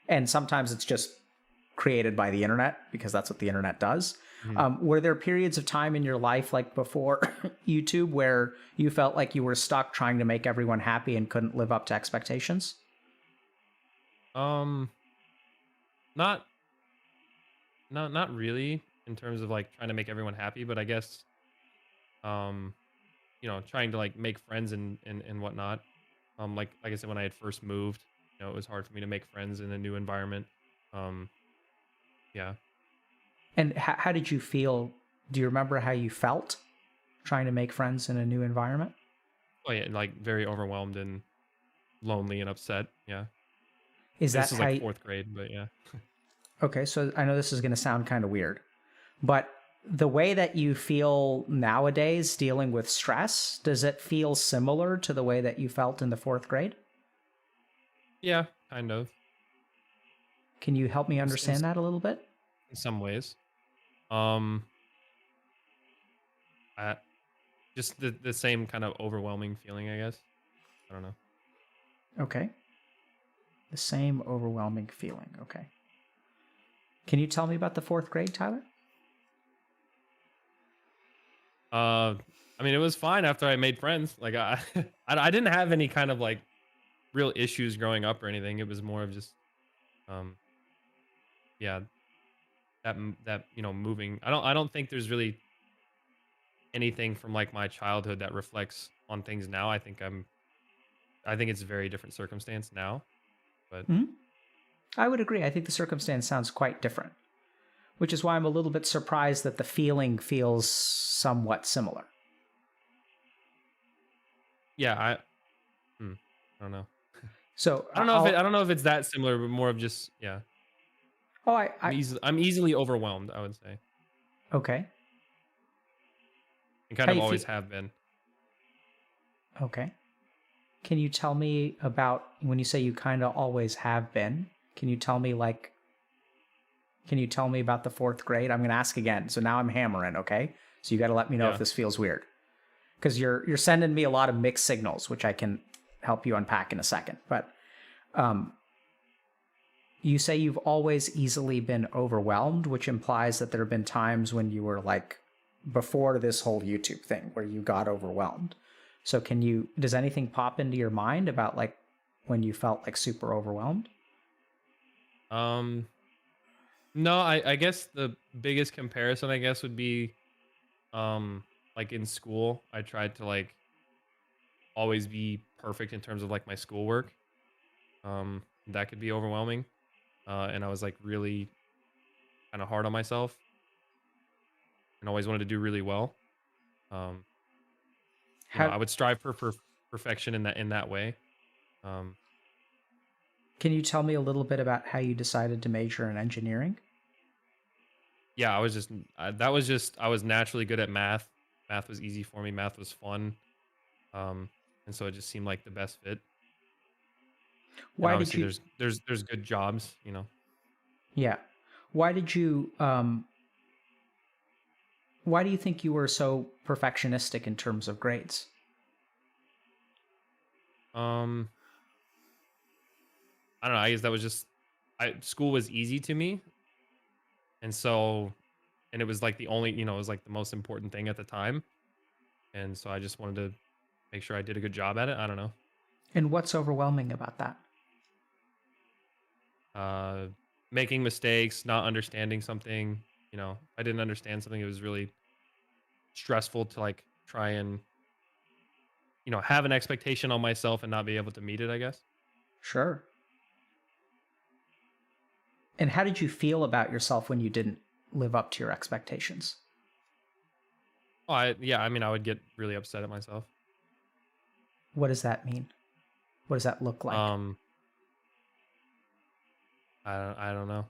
And sometimes it's just created by the internet because that's what the internet does. Were there periods of time in your life, like before YouTube, where you felt like you were stuck trying to make everyone happy and couldn't live up to expectations? Not not really in terms of like trying to make everyone happy, but I guess you know, trying to like make friends and whatnot. Like I said, when I had first moved, you know, it was hard for me to make friends in a new environment. Yeah. And how did you feel? Do you remember how you felt trying to make friends in a new environment? Oh yeah, like very overwhelmed and lonely and upset. Yeah. Is that This is how like fourth grade, but yeah. Okay, so I know this is going to sound kind of weird, but the way that you feel nowadays dealing with stress, does it feel similar to the way that you felt in the fourth grade? Yeah, kind of. Can you help me understand that a little bit? In some ways. I, just the same kind of overwhelming feeling, I guess. I don't know. Okay. The same overwhelming feeling. Okay. Can you tell me about the fourth grade, Tyler? I mean, it was fine after I made friends. Like I didn't have any kind of like real issues growing up or anything. It was more of just, yeah, that you know, moving. I don't think there's really anything from like my childhood that reflects on things now. I think it's a very different circumstance now, but I would agree. I think the circumstance sounds quite different, which is why I'm a little bit surprised that the feeling feels somewhat similar. yeah, I don't know. So I don't know if it's that similar, but more of just, yeah. Oh, I'm easily overwhelmed, I would say. Okay. And kind How of you always feel- have been. Okay. Can you tell me about when you say you kind of always have been? Can you tell me about the 4th grade? I'm going to ask again. So now I'm hammering, okay? So you got to let me know if this feels weird. Because you're sending me a lot of mixed signals, which I can help you unpack in a second. But you say you've always easily been overwhelmed, which implies that there have been times when you were like before this whole YouTube thing where you got overwhelmed. So does anything pop into your mind about like when you felt like super overwhelmed? No, I guess the biggest comparison I guess would be like in school, I tried to like always be perfect in terms of like my schoolwork. That could be overwhelming. And I was like really kind of hard on myself and always wanted to do really well. I would strive for perfection in that way. Can you tell me a little bit about how you decided to major in engineering? Yeah, I was naturally good at math. Math was easy for me. Math was fun. And so it just seemed like the best fit. Why and did you? There's good jobs, Yeah. Why did you? Why do you think you were so perfectionistic in terms of grades? I don't know. I guess that was just school was easy to me, and it was like the only, it was like the most important thing at the time, and so I just wanted to make sure I did a good job at it. I don't know. And what's overwhelming about that? Making mistakes, not understanding something. I didn't understand something. It was really stressful to like try and have an expectation on myself and not be able to meet it, I guess. Sure. And how did you feel about yourself when you didn't live up to your expectations? Oh, I would get really upset at myself. What does that mean? What does that look like? I don't know.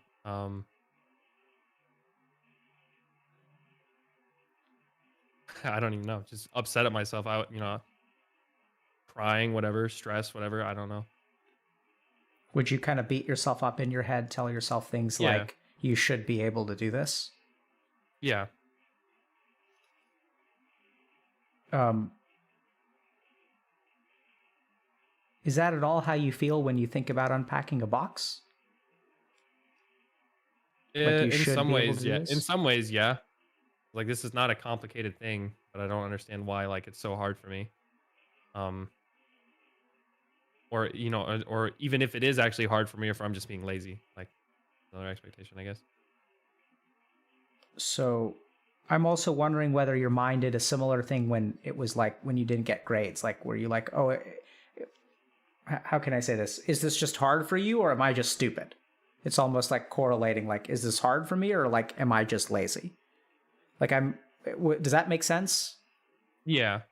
I don't even know. Just upset at myself. Crying, whatever, stress, whatever. I don't know. Would you kind of beat yourself up in your head, tell yourself things like, you should be able to do this? Yeah. Is that at all how you feel when you think about unpacking a box? In some ways, yeah. In some ways, yeah. Like, this is not a complicated thing, but I don't understand why like it's so hard for me. Or or even if it is actually hard for me, or if I'm just being lazy, like another expectation, I guess. So I'm also wondering whether your mind did a similar thing when it was like when you didn't get grades, like were you like, oh, how can I say this? Is this just hard for you, or am I just stupid? It's almost like correlating, like, is this hard for me, or like, am I just lazy? Like does that make sense? Yeah.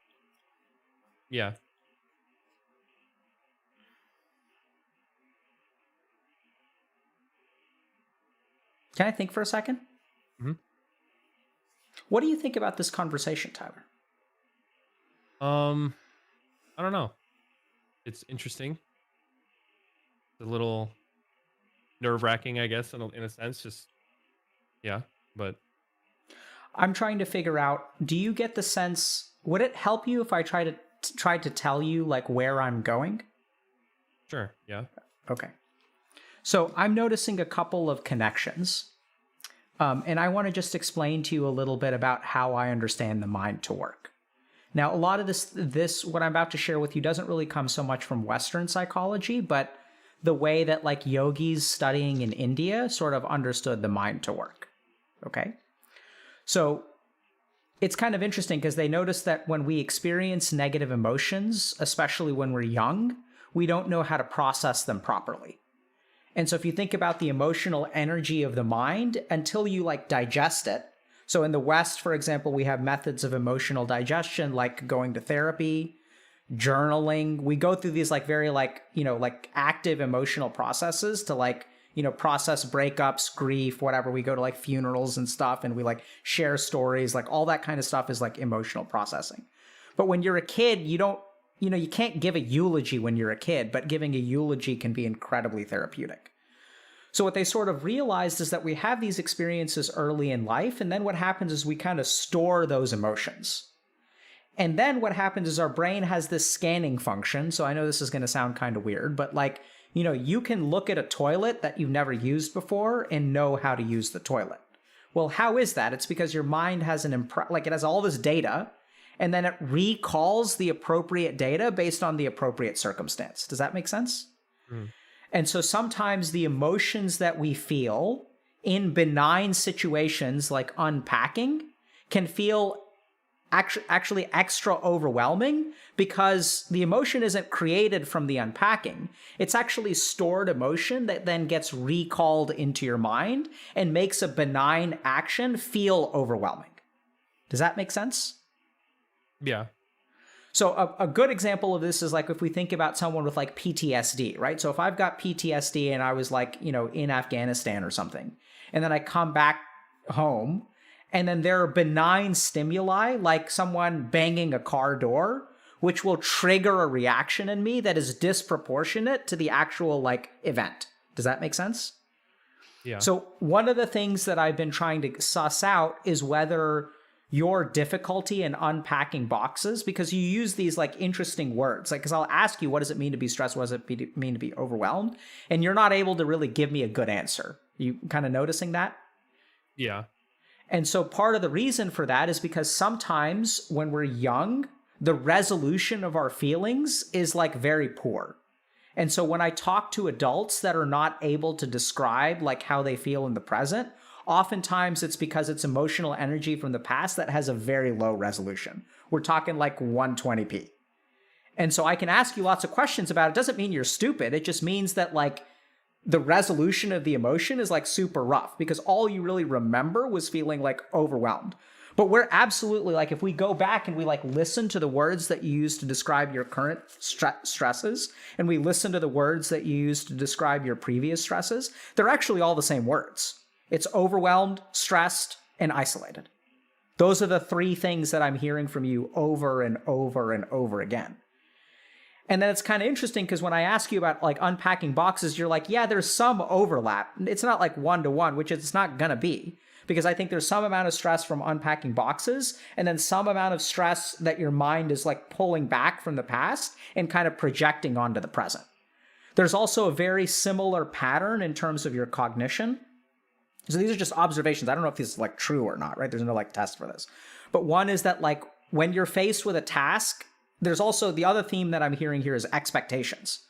Yeah. Can I think for a second? Mm-hmm. What do you think about this conversation, Tyler? I don't know. It's interesting. It's a little nerve-wracking, I guess, in a sense. Just, yeah, but I'm trying to figure out, do you get the sense, would it help you if I tried to tell you like where I'm going? Sure, yeah. Okay. So I'm noticing a couple of connections. And I want to just explain to you a little bit about how I understand the mind to work. Now, a lot of this, what I'm about to share with you doesn't really come so much from Western psychology, but the way that like yogis studying in India sort of understood the mind to work. Okay. So it's kind of interesting because they notice that when we experience negative emotions, especially when we're young, we don't know how to process them properly. And so if you think about the emotional energy of the mind, until you like digest it. So in the West, for example, we have methods of emotional digestion, like going to therapy, journaling. We go through these like very like, like active emotional processes to like, process breakups, grief, whatever. We go to like funerals and stuff, and we like share stories, like all that kind of stuff is like emotional processing. But when you're a kid, you don't you can't give a eulogy when you're a kid, but giving a eulogy can be incredibly therapeutic. So what they sort of realized is that we have these experiences early in life, and then what happens is we kind of store those emotions. And then what happens is our brain has this scanning function. So I know this is going to sound kind of weird, but like, you can look at a toilet that you've never used before and know how to use the toilet. Well, how is that? It's because your mind has it has all this data, and then it recalls the appropriate data based on the appropriate circumstance. Does that make sense? Mm. And so sometimes the emotions that we feel in benign situations like unpacking can feel actually extra overwhelming because the emotion isn't created from the unpacking. It's actually stored emotion that then gets recalled into your mind and makes a benign action feel overwhelming. Does that make sense? Yeah. So a good example of this is like if we think about someone with like PTSD, right? So if I've got PTSD and I was like, in Afghanistan or something, and then I come back home and then there are benign stimuli like someone banging a car door, which will trigger a reaction in me that is disproportionate to the actual like event. Does that make sense? Yeah. So one of the things that I've been trying to suss out is whether your difficulty in unpacking boxes, because you use these like interesting words, like, because I'll ask you, what does it mean to be stressed? What does it mean to be overwhelmed? And you're not able to really give me a good answer. You kind of noticing that? Yeah. And so part of the reason for that is because sometimes when we're young, the resolution of our feelings is like very poor. And so when I talk to adults that are not able to describe like how they feel in the present, oftentimes it's because it's emotional energy from the past that has a very low resolution. We're talking like 120p. And so I can ask you lots of questions about it. It doesn't mean you're stupid. It just means that like the resolution of the emotion is like super rough because all you really remember was feeling like overwhelmed. But we're absolutely like, if we go back and we like listen to the words that you use to describe your current stresses, and we listen to the words that you use to describe your previous stresses, they're actually all the same words. It's overwhelmed, stressed, and isolated. Those are the three things that I'm hearing from you over and over and over again. And then it's kind of interesting because when I ask you about like unpacking boxes, you're like, yeah, there's some overlap. It's not like one-to-one, which it's not going to be, because I think there's some amount of stress from unpacking boxes and then some amount of stress that your mind is like pulling back from the past and kind of projecting onto the present. There's also a very similar pattern in terms of your cognition. So these are just observations. I don't know if this is like true or not, right? There's no like test for this. But one is that like when you're faced with a task, there's also the other theme that I'm hearing here is expectations.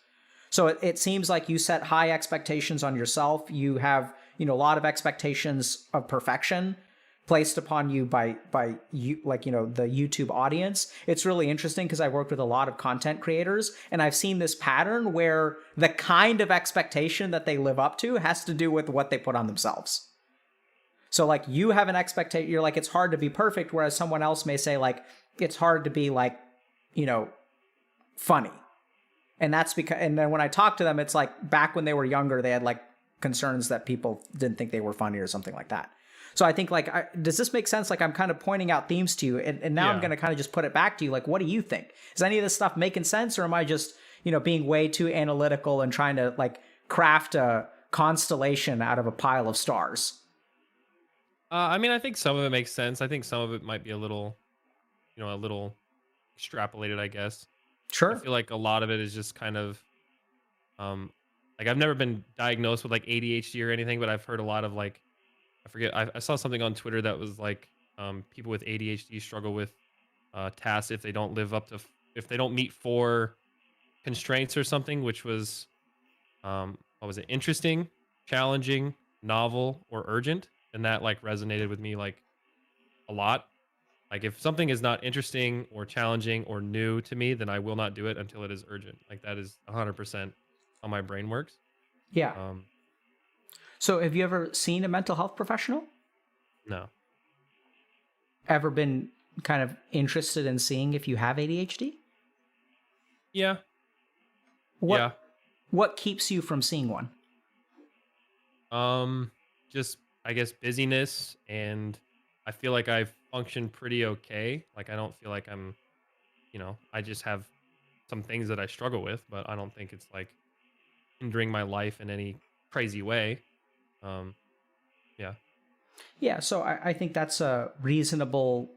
So it seems like you set high expectations on yourself. You have, a lot of expectations of perfection placed upon you by you, like, the YouTube audience. It's really interesting because I worked with a lot of content creators and I've seen this pattern where the kind of expectation that they live up to has to do with what they put on themselves. So like you have an expectation, you're like, it's hard to be perfect. Whereas someone else may say like, it's hard to be like, funny. And that's because, and then when I talk to them, it's like back when they were younger, they had like concerns that people didn't think they were funny or something like that. So I think like, does this make sense? Like I'm kind of pointing out themes to you and now I'm going to kind of just put it back to you. Like, what do you think? Is any of this stuff making sense or am I just, being way too analytical and trying to like craft a constellation out of a pile of stars? I mean, I think some of it makes sense. I think some of it might be a little extrapolated, I guess. Sure. I feel like a lot of it is just kind of, like I've never been diagnosed with like ADHD or anything, but I've heard a lot of like, I forget, I saw something on Twitter that was like, people with ADHD struggle with tasks if they don't live up to, if they don't meet 4 constraints or something, which was, what was it? Interesting, challenging, novel, or urgent. And that like resonated with me like a lot. Like if something is not interesting or challenging or new to me, then I will not do it until it is urgent. Like that is 100% how my brain works. Yeah. So have you ever seen a mental health professional? No. Ever been kind of interested in seeing if you have ADHD? Yeah. What keeps you from seeing one? Just I guess busyness, and I feel like I function pretty okay. Like I don't feel like I'm, I just have some things that I struggle with, but I don't think it's like hindering my life in any crazy way. Um, yeah. Yeah, so I think that's a reasonable.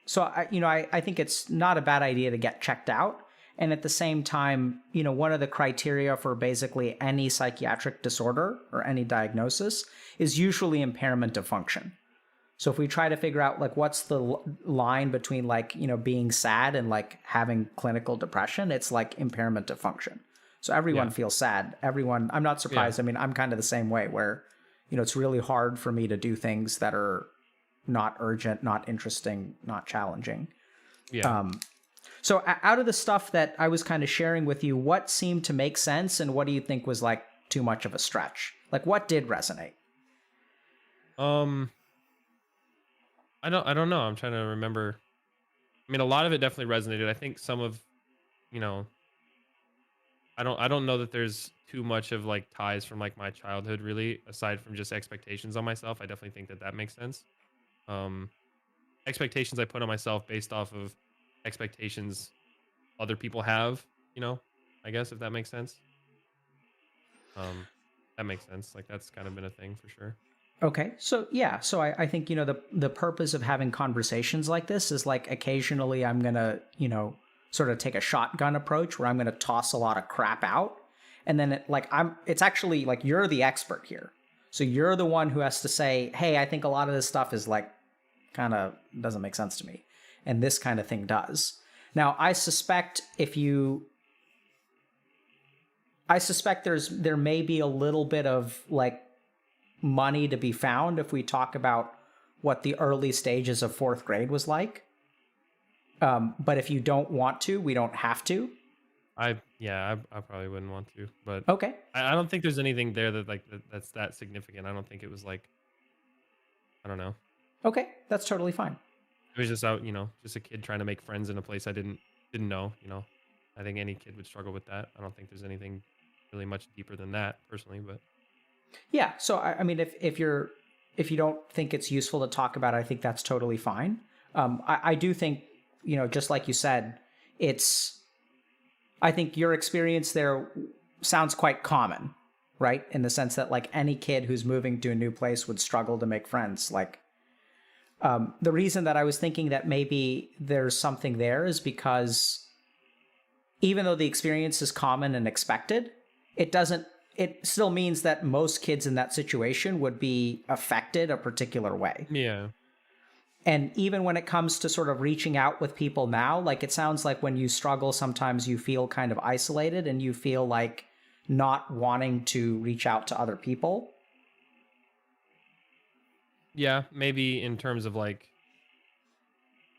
So I think it's not a bad idea to get checked out. And at the same time, one of the criteria for basically any psychiatric disorder or any diagnosis is usually impairment of function. So if we try to figure out like what's the line between like, being sad and like having clinical depression, it's like impairment of function. So everyone feels sad. I'm not surprised. Yeah. I mean, I'm kind of the same way where, it's really hard for me to do things that are not urgent, not interesting, not challenging. Yeah. So out of the stuff that I was kind of sharing with you, what seemed to make sense and what do you think was like too much of a stretch? Like what did resonate? I don't know. I'm trying to remember. I mean, a lot of it definitely resonated. I think some of, you know, I don't know that there's too much of like ties from like my childhood really, aside from just expectations on myself. I definitely think that makes sense. Um, Expectations I put on myself based off of expectations other people have, I guess if that makes sense. That makes sense. Like that's kind of been a thing for sure. Okay. So yeah. So I think, the purpose of having conversations like this is like occasionally I'm going to, sort of take a shotgun approach where I'm going to toss a lot of crap out. And then it's actually like you're the expert here. So you're the one who has to say, hey, I think a lot of this stuff is like kind of doesn't make sense to me. And this kind of thing does. Now, I suspect there may be a little bit of like money to be found if we talk about what the early stages of fourth grade was like. But if you don't want to, we don't have to. I probably wouldn't want to, but Okay. I don't think there's anything there that's that significant. I don't think it was like, I don't know. Okay, that's totally fine. It was just out, just a kid trying to make friends in a place I didn't know. I think any kid would struggle with that. I don't think there's anything really much deeper than that, personally. But yeah, so I mean, if you don't think it's useful to talk about it, I think that's totally fine. I do think, just like you said, I think your experience there sounds quite common, right? In the sense that like any kid who's moving to a new place would struggle to make friends. Like, the reason that I was thinking that maybe there's something there is because even though the experience is common and expected, it still means that most kids in that situation would be affected a particular way. yeah. And even when it comes to sort of reaching out with people now, like it sounds like when you struggle, sometimes you feel kind of isolated and you feel like not wanting to reach out to other people. Yeah, maybe in terms of like,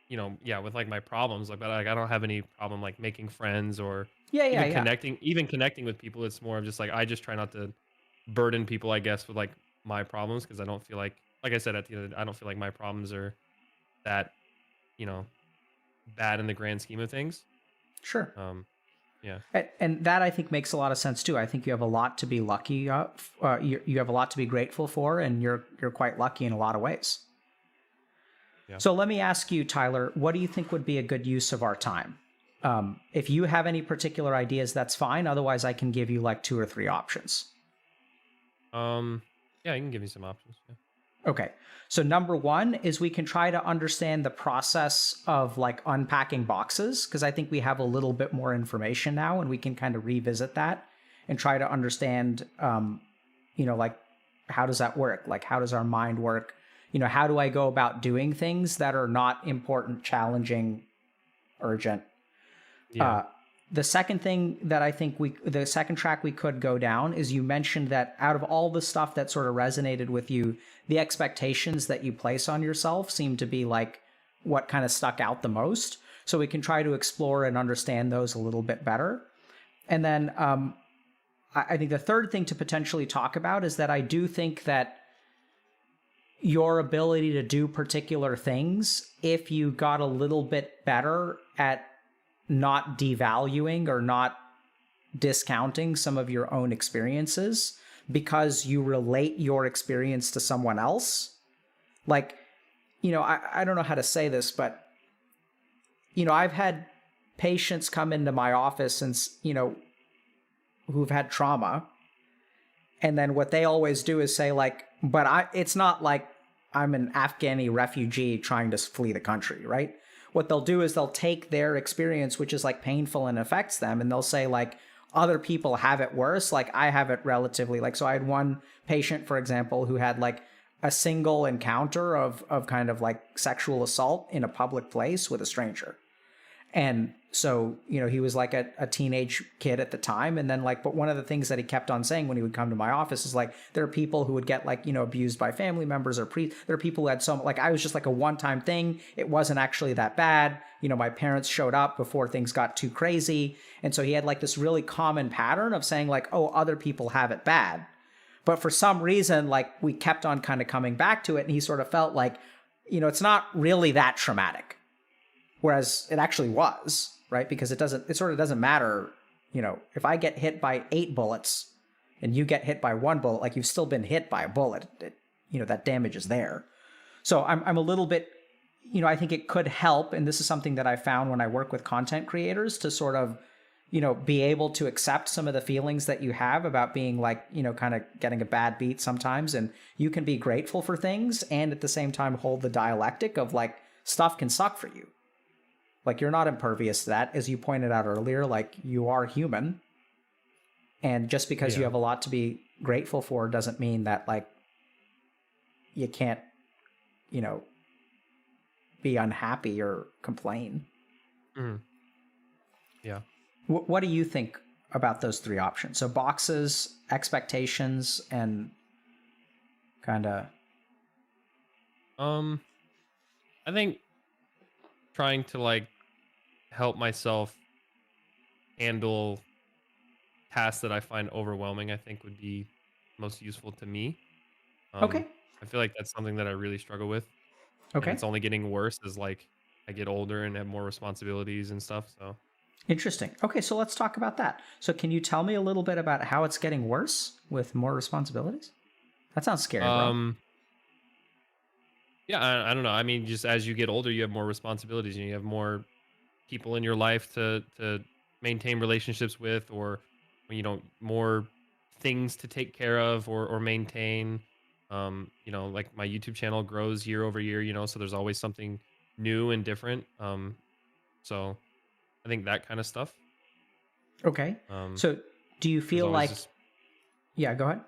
with like my problems, like, but like I don't have any problem like making friends or even connecting with people. It's more of just like I just try not to burden people, I guess, with like my problems because I don't feel like I said at the end of the day, I don't feel like my problems are that, bad in the grand scheme of things. Sure. Yeah. And that I think makes a lot of sense too. I think you have a lot to be lucky. You have a lot to be grateful for, and you're quite lucky in a lot of ways. Yeah. So let me ask you, Tyler, what do you think would be a good use of our time? If you have any particular ideas, that's fine. Otherwise, I can give you like 2 or 3 options. Yeah, you can give me some options. Yeah. Okay. So number 1 is we can try to understand the process of like unpacking boxes, because I think we have a little bit more information now and we can kind of revisit that and try to understand, like how does that work? Like how does our mind work? How do I go about doing things that are not important, challenging, urgent? Yeah. The second thing that I think the second track we could go down is you mentioned that out of all the stuff that sort of resonated with you, the expectations that you place on yourself seem to be like what kind of stuck out the most. So we can try to explore and understand those a little bit better. And then I think the third thing to potentially talk about is that I do think that your ability to do particular things, if you got a little bit better at not devaluing or not discounting some of your own experiences because you relate your experience to someone else. Like, I don't know how to say this, but, I've had patients come into my office and, who've had trauma. And then what they always do is say like, but it's not like I'm an Afghani refugee trying to flee the country, right? What they'll do is they'll take their experience, which is like painful and affects them, and they'll say like, other people have it worse. Like I have it relatively like, so I had one patient, for example, who had like a single encounter of kind of like sexual assault in a public place with a stranger. And so, he was like a teenage kid at the time. And then like, but one of the things that he kept on saying when he would come to my office is like, there are people who would get like, abused by family members or there are people who had like, I was just like a one-time thing. It wasn't actually that bad. My parents showed up before things got too crazy. And so he had like this really common pattern of saying like, oh, other people have it bad. But for some reason, like we kept on kind of coming back to it. And he sort of felt like, it's not really that traumatic. Whereas it actually was, right? Because it sort of doesn't matter, if I get hit by 8 bullets and you get hit by 1 bullet, like you've still been hit by a bullet, that damage is there. So I'm a little bit, I think it could help. And this is something that I found when I work with content creators to sort of, be able to accept some of the feelings that you have about being like, kind of getting a bad beat sometimes. And you can be grateful for things and at the same time hold the dialectic of like stuff can suck for you. Like, you're not impervious to that. As you pointed out earlier, like, you are human. And just because you have a lot to be grateful for doesn't mean that, like, you can't, be unhappy or complain. Mm. Yeah. What do you think about those 3 options? So boxes, expectations, and kind of... I think trying to like help myself handle tasks that I find overwhelming, I think would be most useful to me. Okay. I feel like that's something that I really struggle with. Okay. And it's only getting worse as like I get older and have more responsibilities and stuff. So interesting. Okay, so let's talk about that. So can you tell me a little bit about how it's getting worse with more responsibilities? That sounds scary, bro. Yeah, I don't know. I mean, just as you get older, you have more responsibilities and you have more people in your life to maintain relationships with, or more things to take care of or maintain. Like my YouTube channel grows year over year, so there's always something new and different. So I think that kind of stuff. Okay. So do you feel like yeah, go ahead.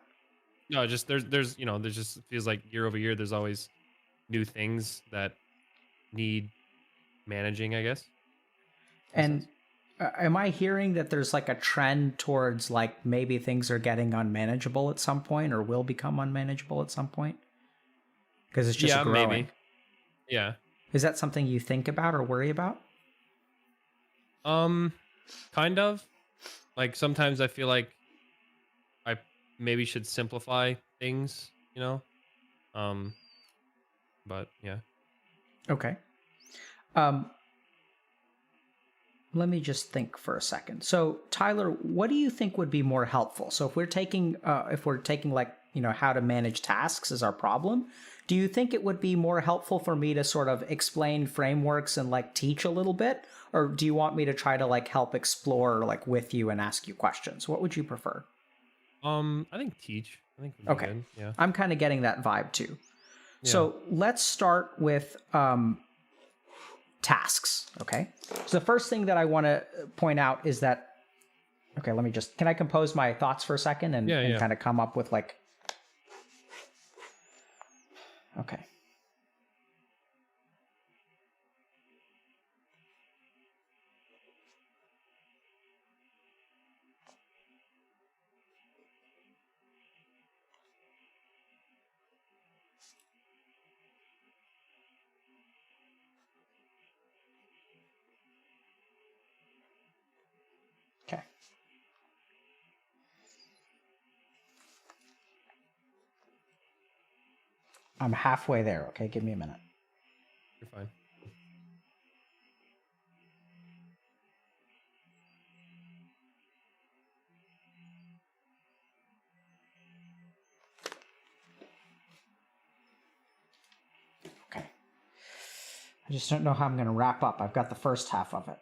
No, just there's just feels like year over year there's always new things that need managing, I guess. And am I hearing that there's like a trend towards like maybe things are getting unmanageable at some point or will become unmanageable at some point? Because it's just growing. Maybe. Yeah. Is that something you think about or worry about? Kind of. Like sometimes I feel like I maybe should simplify things, but yeah. Okay. Let me just think for a second. So, Tyler, what do you think would be more helpful? So, if we're taking like, how to manage tasks as our problem, do you think it would be more helpful for me to sort of explain frameworks and like teach a little bit? Or do you want me to try to like help explore like with you and ask you questions? What would you prefer? I think teach. I think would be good. Yeah. I'm kind of getting that vibe too. Yeah. So let's start with tasks. Okay. So the first thing that I want to point out is that, okay, can I compose my thoughts for a second and kind of come up with like, okay. I'm halfway there. Okay, give me a minute. You're fine. Okay. I just don't know how I'm going to wrap up. I've got the first half of it.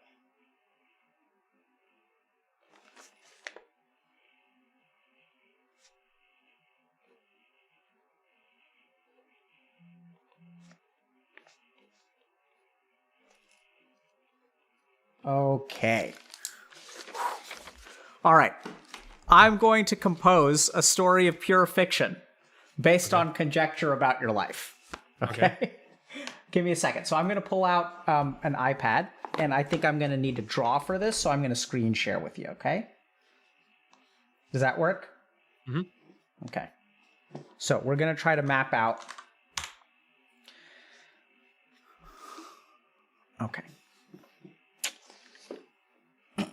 Okay. All right. I'm going to compose a story of pure fiction based on conjecture about your life. Okay. Give me a second. So I'm going to pull out an iPad, and I think I'm going to need to draw for this, so I'm going to screen share with you, okay? Does that work? Mm-hmm. Okay. So we're going to try to map out. Okay. All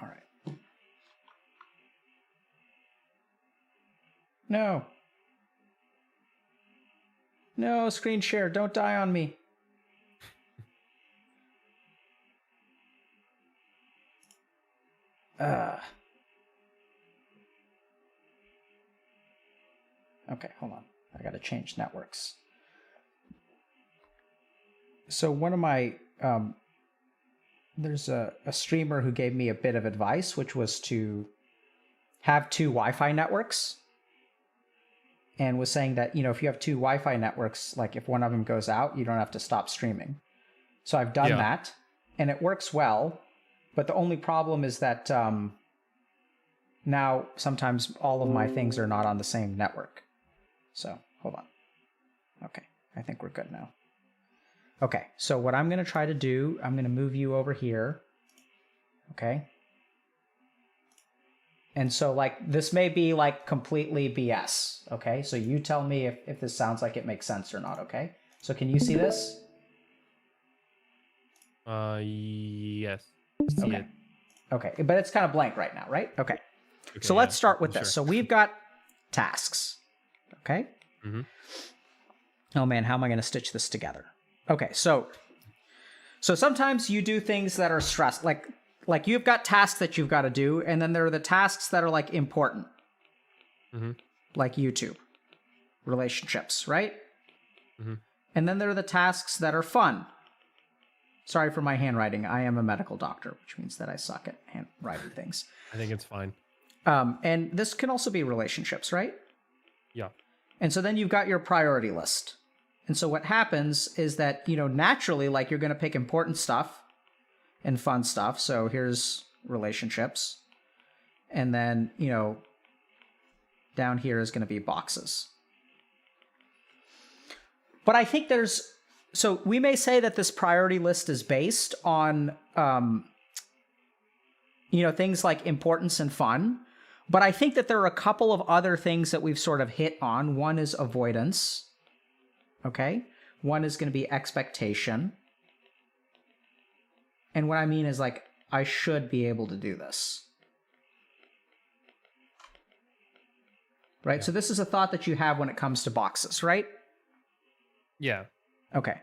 right. No. No, screen share. Don't die on me. Okay, hold on. I gotta change networks. So one of my there's a streamer who gave me a bit of advice, which was to have 2 Wi-Fi networks, and was saying that, you know, if you have 2 Wi-Fi networks, like if one of them goes out, you don't have to stop streaming. So I've done that, and it works well, but the only problem is that now sometimes all of my things are not on the same network. So hold on. Okay, I think we're good now. Okay, so what I'm going to try to do, I'm going to move you over here. Okay. And so, like, this may be, like, completely BS. Okay, so you tell me if this sounds like it makes sense or not, okay? So can you see this? Yes. See Okay. it. Okay, but it's kind of blank right now, right? Okay. So let's start with this. Sure. So we've got tasks. Okay? Mm-hmm. Oh, man, how am I going to stitch this together? Okay, so sometimes you do things that are stressed, like you've got tasks that you've got to do, and then there are the tasks that are like important, like YouTube, relationships, right? And then there are the tasks that are fun. Sorry for my handwriting. I am a medical doctor, which means that I suck at handwriting things. I think it's fine. And this can also be relationships, right? Yeah. And so then you've got your priority list. And so what happens is that, you know, naturally, like, you're going to pick important stuff and fun stuff. So here's relationships. And then, you know, down here is going to be boxes. But I think so we may say that this priority list is based on, you know, things like importance and fun. But I think that there are a couple of other things that we've sort of hit on. One is avoidance. Okay? One is going to be expectation. And what I mean is, like, I should be able to do this. Right? Yeah. So this is a thought that you have when it comes to boxes, right? Yeah. Okay.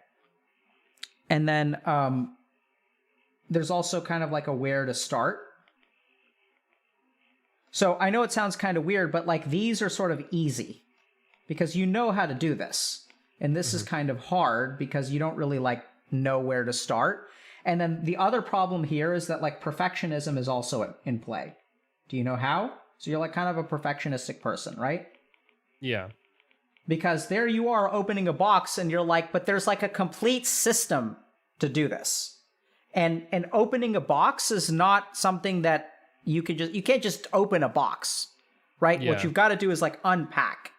And then there's also kind of like a where to start. So I know it sounds kind of weird, but like these are sort of easy because you know how to do this. And this is kind of hard because you don't really like know where to start. And then the other problem here is that like perfectionism is also in play. Do you know how? So you're like kind of a perfectionistic person, right? Yeah. Because there you are opening a box and you're like, but there's like a complete system to do this. And opening a box is not something that you can't just open a box, right? Yeah. What you've got to do is like unpack.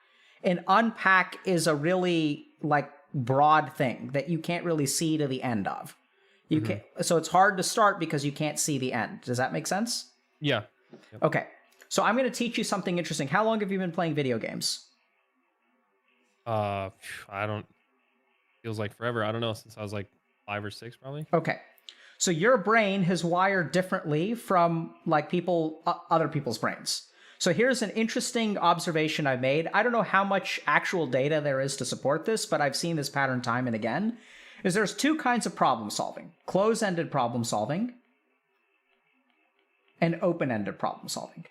And unpack is a really like broad thing that you can't really see to the end of. You can't, so it's hard to start because you can't see the end. Does that make sense? Yeah. Yep. Okay. So I'm going to teach you something interesting. How long have you been playing video games? I don't, feels like forever. I don't know, since I was like 5 or 6 probably. Okay. So your brain has wired differently from like other people's brains. So here's an interesting observation I made. I don't know how much actual data there is to support this, but I've seen this pattern time and again. Is there's 2 kinds of problem solving: close-ended problem solving and open-ended problem solving.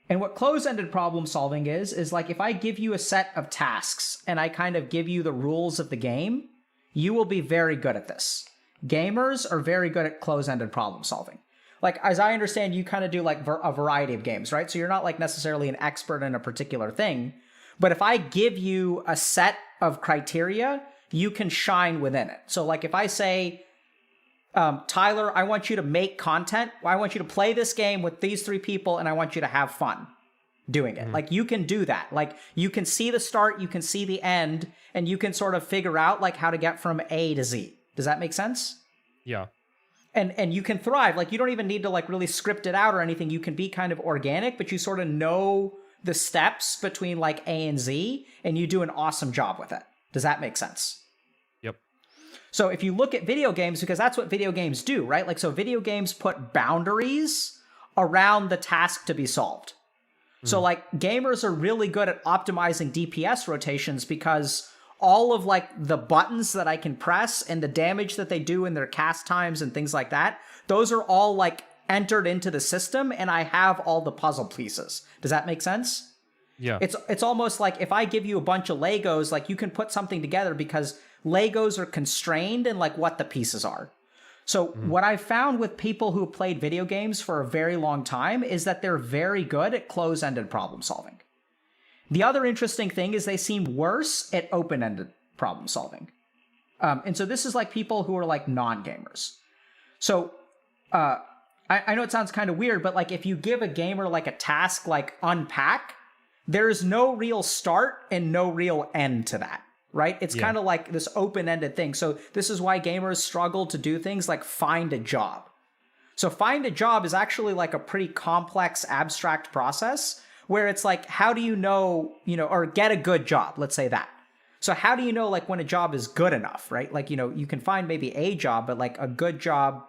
And what close-ended problem solving is like if I give you a set of tasks and I kind of give you the rules of the game, you will be very good at this. Gamers are very good at close-ended problem solving. Like, as I understand, you kind of do like a variety of games, right? So you're not like necessarily an expert in a particular thing, But if I give you a set of criteria, you can shine within it. So like if I say, Tyler, I want you to make content. I want you to play this game with these 3 people, and I want you to have fun doing it. Like you can do that. Like you can see the start, you can see the end, and you can sort of figure out like how to get from A to Z. Does that make sense? Yeah. And you can thrive. Like you don't even need to like really script it out or anything. You can be kind of organic, but you sort of know the steps between like A and Z, and you do an awesome job with it. Does that make sense? Yep. So if you look at video games, because that's what video games do, right? Like, so video games put boundaries around the task to be solved. So like gamers are really good at optimizing DPS rotations because all of like the buttons that I can press and the damage that they do in their cast times and things like that, those are all like entered into the system, and I have all the puzzle pieces. Does that make sense? Yeah. It's almost like if I give you a bunch of Legos, like you can put something together because Legos are constrained in like what the pieces are. So what I've found with people who played video games for a very long time is that they're very good at close-ended problem solving. The other interesting thing is they seem worse at open-ended problem solving. And so this is like people who are like non-gamers. So I know it sounds kind of weird, but like if you give a gamer like a task like unpack, there's no real start and no real end to that. Right? It's kind of like this open-ended thing. So this is why gamers struggle to do things like find a job. So find a job is actually like a pretty complex, abstract process where it's like, how do you know, or get a good job, let's say that. So how do you know like when a job is good enough, right? Like, you can find maybe a job, but like a good job,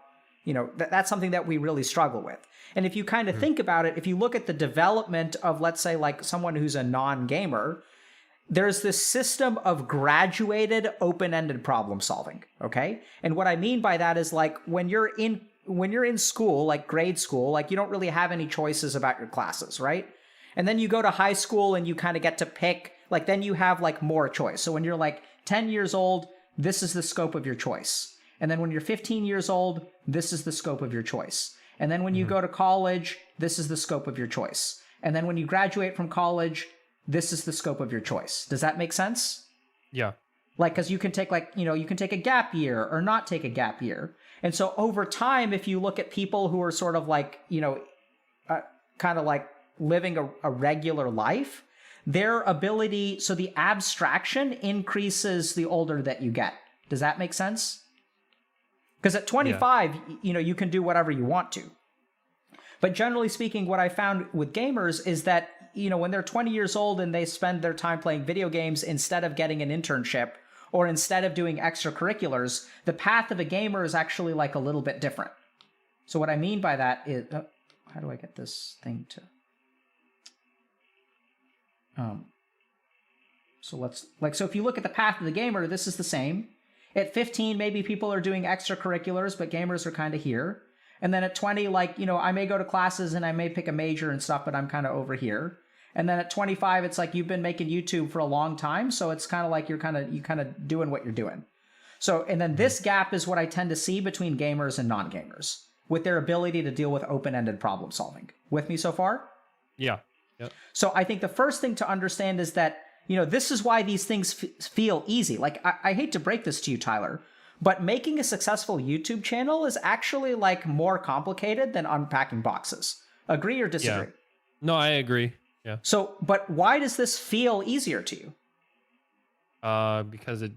that's something that we really struggle with. And if you kind of think about it, if you look at the development of, let's say, like someone who's a non-gamer, there's this system of graduated open-ended problem solving, okay? And what I mean by that is like when you're in school, like grade school, like you don't really have any choices about your classes, right? And then you go to high school and you kind of get to pick, like then you have like more choice. So when you're like 10 years old, this is the scope of your choice. And then when you're 15 years old, this is the scope of your choice. And then when you go to college, this is the scope of your choice. And then when you graduate from college, this is the scope of your choice. Does that make sense? Yeah. Like, because you can take like, you can take a gap year or not take a gap year. And so over time, if you look at people who are sort of like, kind of like living a regular life, their ability, so the abstraction increases the older that you get. Does that make sense? Because at 25, you can do whatever you want to. But generally speaking, what I found with gamers is that, when they're 20 years old and they spend their time playing video games instead of getting an internship or instead of doing extracurriculars, the path of a gamer is actually like a little bit different. So what I mean by that is, how do I get this thing to... So if you look at the path of the gamer, this is the same. At 15, maybe people are doing extracurriculars, but gamers are kind of here. And then at 20, like, I may go to classes and I may pick a major and stuff, but I'm kind of over here. And then at 25, it's like you've been making YouTube for a long time. So it's kind of like you kind of doing what you're doing. So, and then this gap is what I tend to see between gamers and non-gamers with their ability to deal with open-ended problem solving. With me so far? Yeah. Yep. So I think the first thing to understand is that, this is why these things feel easy. Like, I hate to break this to you, Tyler, but making a successful YouTube channel is actually like more complicated than unpacking boxes. Agree or disagree? Yeah. No, I agree. Yeah. So, but why does this feel easier to you? Because it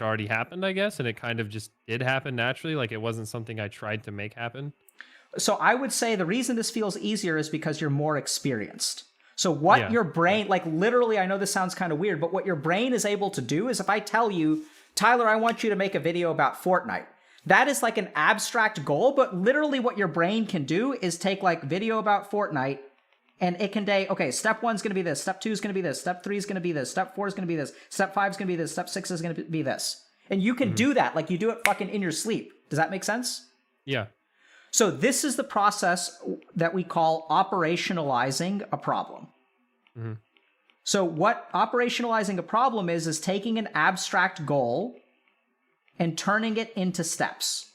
already happened, I guess, and it kind of just did happen naturally. Like it wasn't something I tried to make happen. So I would say the reason this feels easier is because you're more experienced. So what your brain, like literally, I know this sounds kind of weird, but what your brain is able to do is if I tell you, Tyler, I want you to make a video about Fortnite. That is like an abstract goal, but literally what your brain can do is take like video about Fortnite and it can say, okay, step 1's going to be this, step 2's going to be this, step 3's going to be this, step 4's going to be this, step 5's going to be this, step 6 is going to be this. And you can do that, like you do it fucking in your sleep. Does that make sense? Yeah. So this is the process that we call operationalizing a problem. Mm-hmm. So what operationalizing a problem is taking an abstract goal and turning it into steps.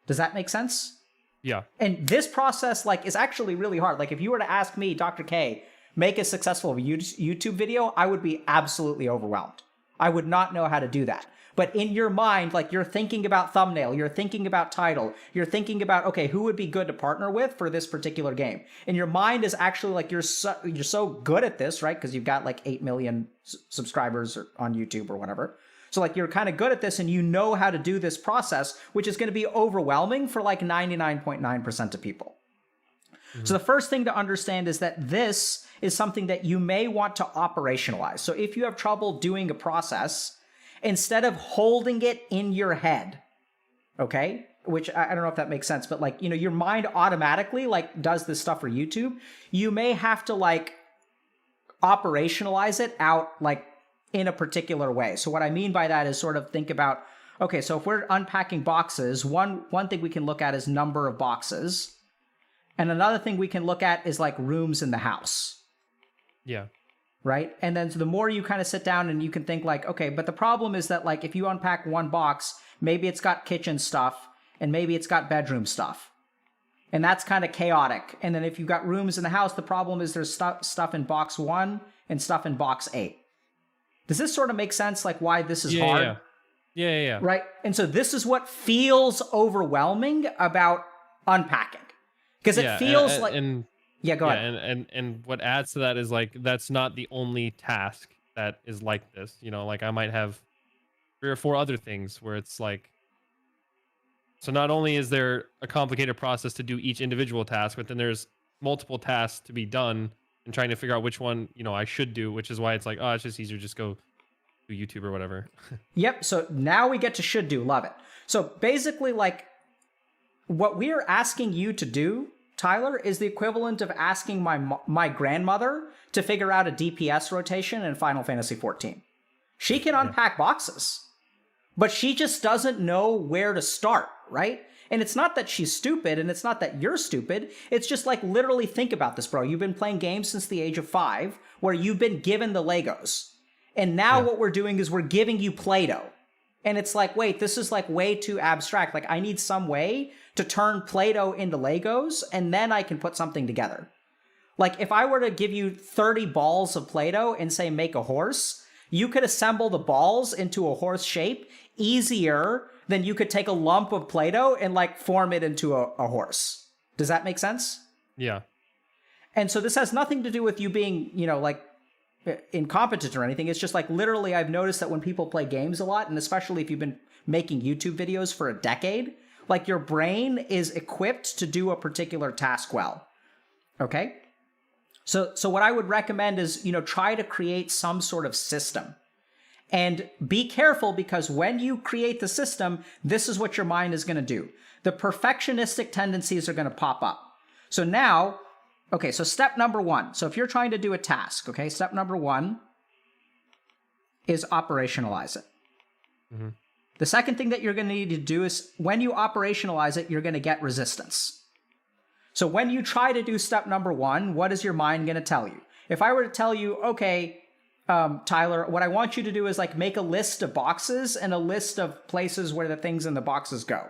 Does that make sense? Yeah. And this process, like, is actually really hard. Like, if you were to ask me, Dr. K, make a successful YouTube video, I would be absolutely overwhelmed. I would not know how to do that. But in your mind, like you're thinking about thumbnail, you're thinking about title, you're thinking about, okay, who would be good to partner with for this particular game? And your mind is actually like, you're so good at this, right? Because you've got like 8 million subscribers on YouTube or whatever. So like you're kind of good at this and you know how to do this process, which is going to be overwhelming for like 99.9% of people. Mm-hmm. So the first thing to understand is that this is something that you may want to operationalize. So if you have trouble doing a process, instead of holding it in your head, okay, which I don't know if that makes sense, but like, you know, your mind automatically like does this stuff for YouTube. You may have to like operationalize it out like in a particular way. So what I mean by that is sort of think about, okay, so if we're unpacking boxes, one thing we can look at is number of boxes. And another thing we can look at is like rooms in the house. Yeah. Right? And then so the more you kind of sit down and you can think like, okay, but the problem is that like if you unpack one box, maybe it's got kitchen stuff and maybe it's got bedroom stuff. And that's kind of chaotic. And then if you've got rooms in the house, the problem is there's stuff in box 1 and stuff in box 8. Does this sort of make sense, like why this is hard? Yeah. Right? And so this is what feels overwhelming about unpacking. Because it feels like... Yeah, go ahead. And what adds to that is like, that's not the only task that is like this. You know, like I might have 3 or 4 other things where it's like, so not only is there a complicated process to do each individual task, but then there's multiple tasks to be done and trying to figure out which one, you know, I should do, which is why it's like, oh, it's just easier to just go to YouTube or whatever. Yep. So now we get to should do. Love it. So basically like what we are asking you to do, Tyler, is the equivalent of asking my grandmother to figure out a DPS rotation in Final Fantasy XIV. She can unpack boxes, but she just doesn't know where to start, right? And it's not that she's stupid, and it's not that you're stupid. It's just like literally think about this, bro. You've been playing games since the age of 5, where you've been given the Legos. And now what we're doing is we're giving you Play-Doh. And it's like, wait, this is like way too abstract. Like I need some way to turn Play-Doh into Legos, and then I can put something together. Like if I were to give you 30 balls of Play-Doh and say make a horse, you could assemble the balls into a horse shape easier than you could take a lump of Play-Doh and like form it into a horse. Does that make sense? Yeah. And so this has nothing to do with you being, you know, like incompetent or anything. It's just like literally I've noticed that when people play games a lot, and especially if you've been making YouTube videos for a decade, like your brain is equipped to do a particular task well. Okay? So what I would recommend is, you know, try to create some sort of system. And be careful, because when you create the system, this is what your mind is going to do. The perfectionistic tendencies are going to pop up. So now, okay, so step number 1. So if you're trying to do a task, okay, step number 1 is operationalize it. Mm-hmm. The second thing that you're going to need to do is when you operationalize it, you're going to get resistance. So when you try to do step number 1, what is your mind going to tell you? If I were to tell you, okay, Tyler, what I want you to do is like make a list of boxes and a list of places where the things in the boxes go.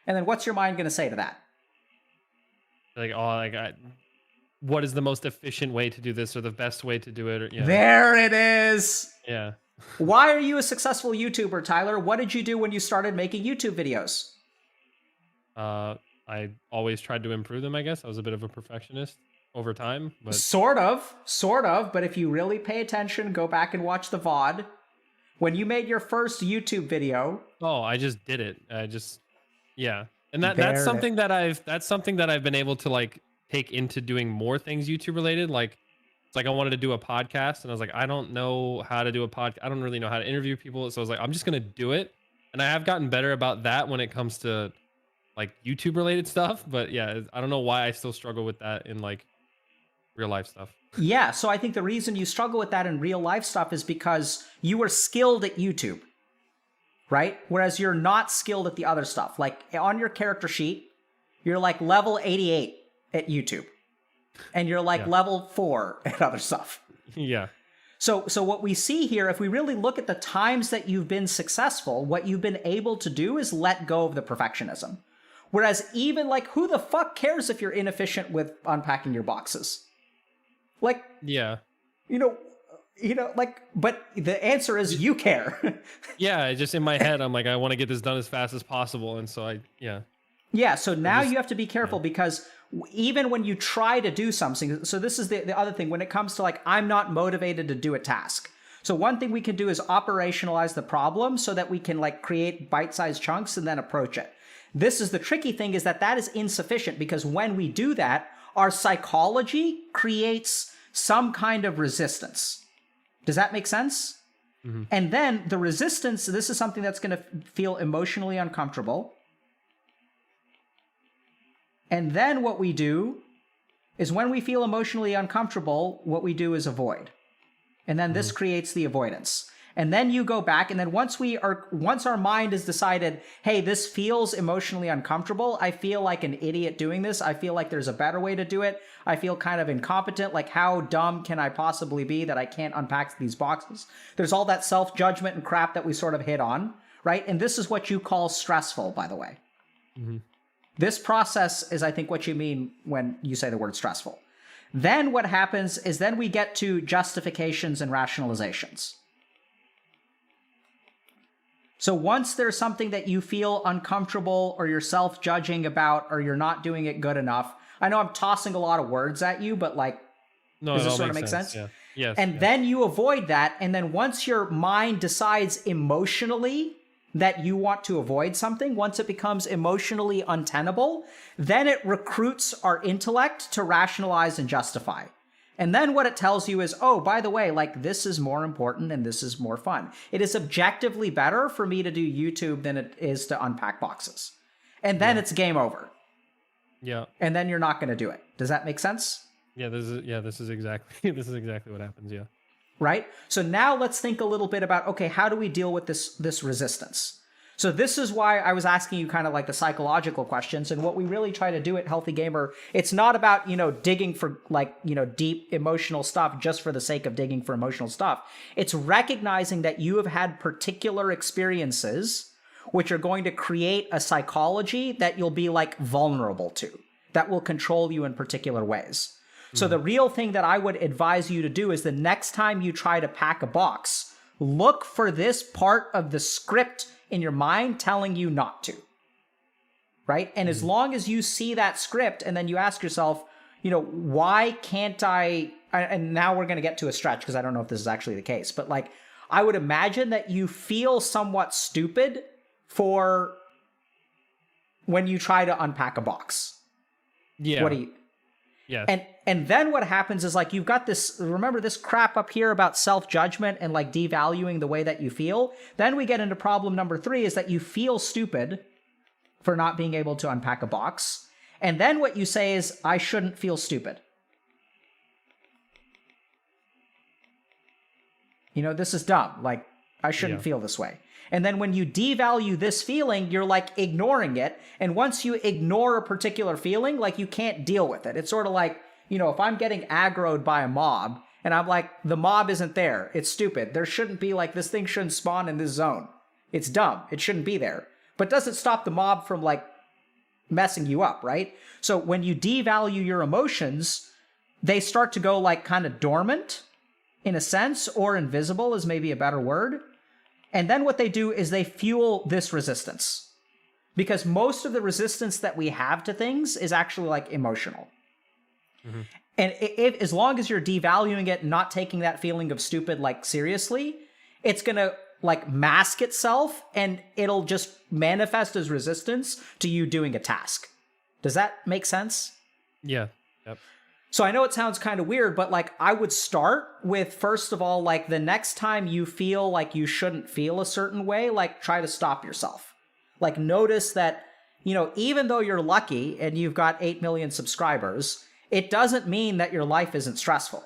And then what's your mind going to say to that? Like, oh, like what is the most efficient way to do this, or the best way to do it? Or, you know. There it is. Yeah. Why are you a successful YouTuber, Tyler? What did you do when you started making YouTube videos? I always tried to improve them, I guess. I was a bit of a perfectionist over time. But Sort of. But if you really pay attention, go back and watch the VOD. When you made your first YouTube video... Oh, I just did it. Yeah. And that's something that I've been able to like take into doing more things YouTube related. Like, it's like I wanted to do a podcast, and I was like, I don't know how to do a podcast. I don't really know how to interview people. So I was like, I'm just going to do it. And I have gotten better about that when it comes to like YouTube related stuff. But yeah, I don't know why I still struggle with that in like real life stuff. Yeah. So I think the reason you struggle with that in real life stuff is because you were skilled at YouTube, right? Whereas you're not skilled at the other stuff. Like on your character sheet, you're like level 88 at YouTube. And you're like level 4 at other stuff. Yeah. So what we see here, if we really look at the times that you've been successful, what you've been able to do is let go of the perfectionism. Whereas even like, who the fuck cares if you're inefficient with unpacking your boxes? Like, Yeah. Like, but the answer is you care. Yeah, just in my head, I'm like, I want to get this done as fast as possible, and so Yeah, so now just- you have to be careful because even when you try to do something, so this is the other thing when it comes to like, I'm not motivated to do a task. So one thing we can do is operationalize the problem so that we can like create bite-sized chunks and then approach it. This is the tricky thing, is that is insufficient, because when we do that, our psychology creates some kind of resistance. Does that make sense? Mm-hmm. And then the resistance, this is something that's going to feel emotionally uncomfortable. And then what we do is, when we feel emotionally uncomfortable, what we do is avoid. And then this creates the avoidance. And then you go back, and then once our mind has decided, hey, this feels emotionally uncomfortable, I feel like an idiot doing this, I feel like there's a better way to do it, I feel kind of incompetent, like how dumb can I possibly be that I can't unpack these boxes? There's all that self-judgment and crap that we sort of hit on, right? And this is what you call stressful, by the way. Mm-hmm. This process is, I think, what you mean when you say the word stressful. Then what happens is, then we get to justifications and rationalizations. So once there's something that you feel uncomfortable, or you're self-judging about, or you're not doing it good enough, I know I'm tossing a lot of words at you, but like, does this sort of make sense? Yeah. Yes. And then you avoid that. And then once your mind decides emotionally that you want to avoid something, once it becomes emotionally untenable, then it recruits our intellect to rationalize and justify. And then what it tells you is, oh, by the way, like, this is more important and this is more fun. It is objectively better for me to do YouTube than it is to unpack boxes. And then it's game over. Yeah. And then you're not going to do it. Does that make sense? Yeah, this is exactly what happens, yeah. Right? So now let's think a little bit about, okay, how do we deal with this resistance? So this is why I was asking you kind of like the psychological questions, and what we really try to do at Healthy Gamer, it's not about, digging for like, deep emotional stuff just for the sake of digging for emotional stuff. It's recognizing that you have had particular experiences which are going to create a psychology that you'll be like vulnerable to, that will control you in particular ways. So the real thing that I would advise you to do is, the next time you try to pack a box, look for this part of the script in your mind telling you not to, right? And as long as you see that script, and then you ask yourself, why can't I, and now we're going to get to a stretch because I don't know if this is actually the case, but like, I would imagine that you feel somewhat stupid for when you try to unpack a box. Yeah. What do you... Yes. And then what happens is, like, you've got this, remember this crap up here about self-judgment and like devaluing the way that you feel. Then we get into problem number 3, is that you feel stupid for not being able to unpack a box. And then what you say is, I shouldn't feel stupid. This is dumb. Like, I shouldn't feel this way. And then when you devalue this feeling, you're like ignoring it. And once you ignore a particular feeling, like, you can't deal with it. It's sort of like, if I'm getting aggroed by a mob and I'm like, the mob isn't there, it's stupid. There shouldn't be, like, this thing shouldn't spawn in this zone. It's dumb. It shouldn't be there. But doesn't stop the mob from like messing you up, right? So when you devalue your emotions, they start to go like kind of dormant in a sense, or invisible is maybe a better word. And then what they do is they fuel this resistance, because most of the resistance that we have to things is actually like emotional. Mm-hmm. And as long as you're devaluing it, not taking that feeling of stupid like seriously, it's going to like mask itself, and it'll just manifest as resistance to you doing a task. Does that make sense? Yeah. Yep. So I know it sounds kind of weird, but like, I would start with, first of all, like, the next time you feel like you shouldn't feel a certain way, like, try to stop yourself. Like, notice that, even though you're lucky and you've got 8 million subscribers, it doesn't mean that your life isn't stressful,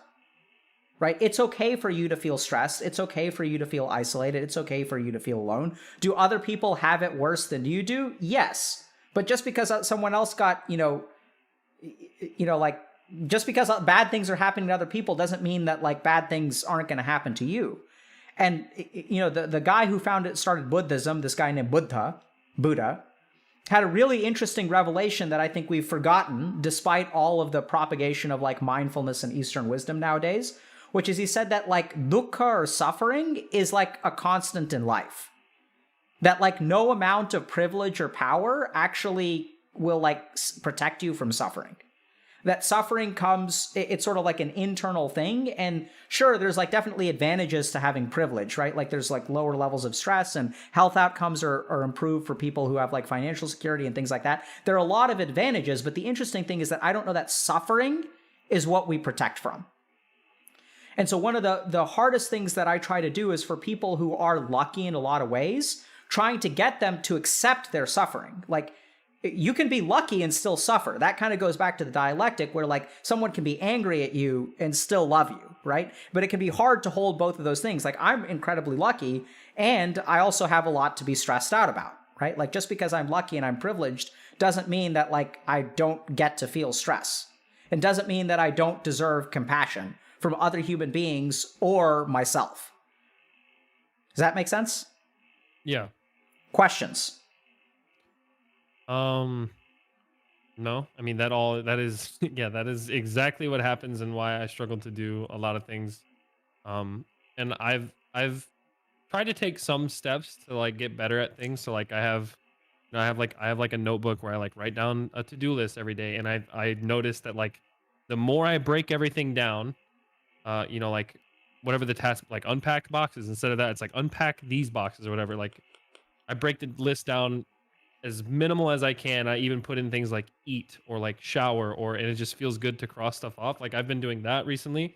right? It's okay for you to feel stressed. It's okay for you to feel isolated. It's okay for you to feel alone. Do other people have it worse than you do? Yes. But just because someone else got, like, just because bad things are happening to other people doesn't mean that like bad things aren't going to happen to you. And the guy who started Buddhism, this guy named Buddha, had a really interesting revelation that I think we've forgotten, despite all of the propagation of like mindfulness and Eastern wisdom nowadays, which is he said that like dukkha or suffering is like a constant in life. That like no amount of privilege or power actually will like protect you from suffering. That suffering comes, it's sort of like an internal thing. And sure, there's like definitely advantages to having privilege, right? Like there's like lower levels of stress and health outcomes are improved for people who have like financial security and things like that. There are a lot of advantages, but the interesting thing is that I don't know that suffering is what we protect from. And so one of the hardest things that I try to do is for people who are lucky in a lot of ways, trying to get them to accept their suffering. Like, you can be lucky and still suffer. That kind of goes back to the dialectic where like someone can be angry at you and still love you, right? But it can be hard to hold both of those things. Like I'm incredibly lucky and I also have a lot to be stressed out about, right? Like just because I'm lucky and I'm privileged doesn't mean that like I don't get to feel stress. It doesn't mean that I don't deserve compassion from other human beings or myself. Does that make sense? Yeah. Questions? No, I mean that is yeah, that is exactly what happens and why I struggle to do a lot of things. And I've tried to take some steps to like get better at things. So like I have like a notebook where I like write down a to-do list every day, and I noticed that like the more I break everything down, like whatever the task, like unpack boxes, instead of that it's like unpack these boxes or whatever. Like I break the list down as minimal as I can. I even put in things like eat or like shower, and it just feels good to cross stuff off. Like I've been doing that recently.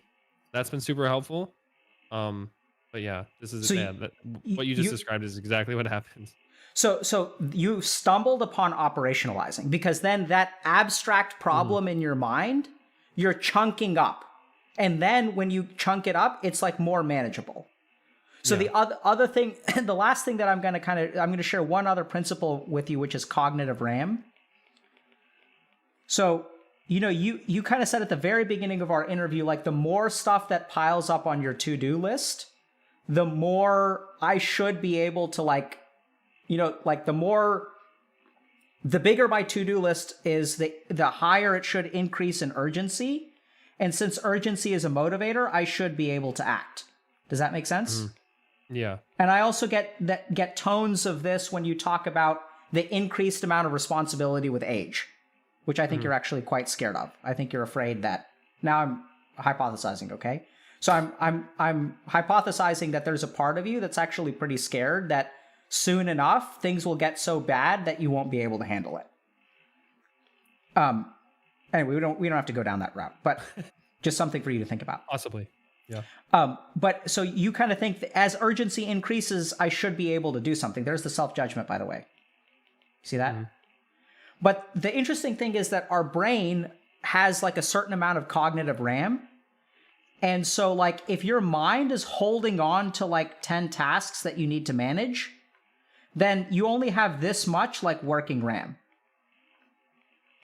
That's been super helpful. But yeah, this is So what you just described is exactly what happens. So you stumbled upon operationalizing, because then that abstract problem in your mind, you're chunking up. And then when you chunk it up, it's like more manageable. So the other thing, the last thing that I'm going to share one other principle with you, which is cognitive RAM. So, you kind of said at the very beginning of our interview, like the more stuff that piles up on your to-do list, the more I should be able to like the bigger my to-do list is, the higher it should increase in urgency. And since urgency is a motivator, I should be able to act. Does that make sense? Yeah. And I also get tones of this when you talk about the increased amount of responsibility with age, which I think you're actually quite scared of. I think you're afraid that, now I'm hypothesizing, okay? So I'm hypothesizing that there's a part of you that's actually pretty scared that soon enough things will get so bad that you won't be able to handle it. Anyway, we don't have to go down that route, but just something for you to think about. Possibly. Yeah. But so you kind of think that as urgency increases, I should be able to do something. There's the self-judgment, by the way. See that? But the interesting thing is that our brain has like a certain amount of cognitive RAM. And so like if your mind is holding on to like 10 tasks that you need to manage, then you only have this much like working RAM.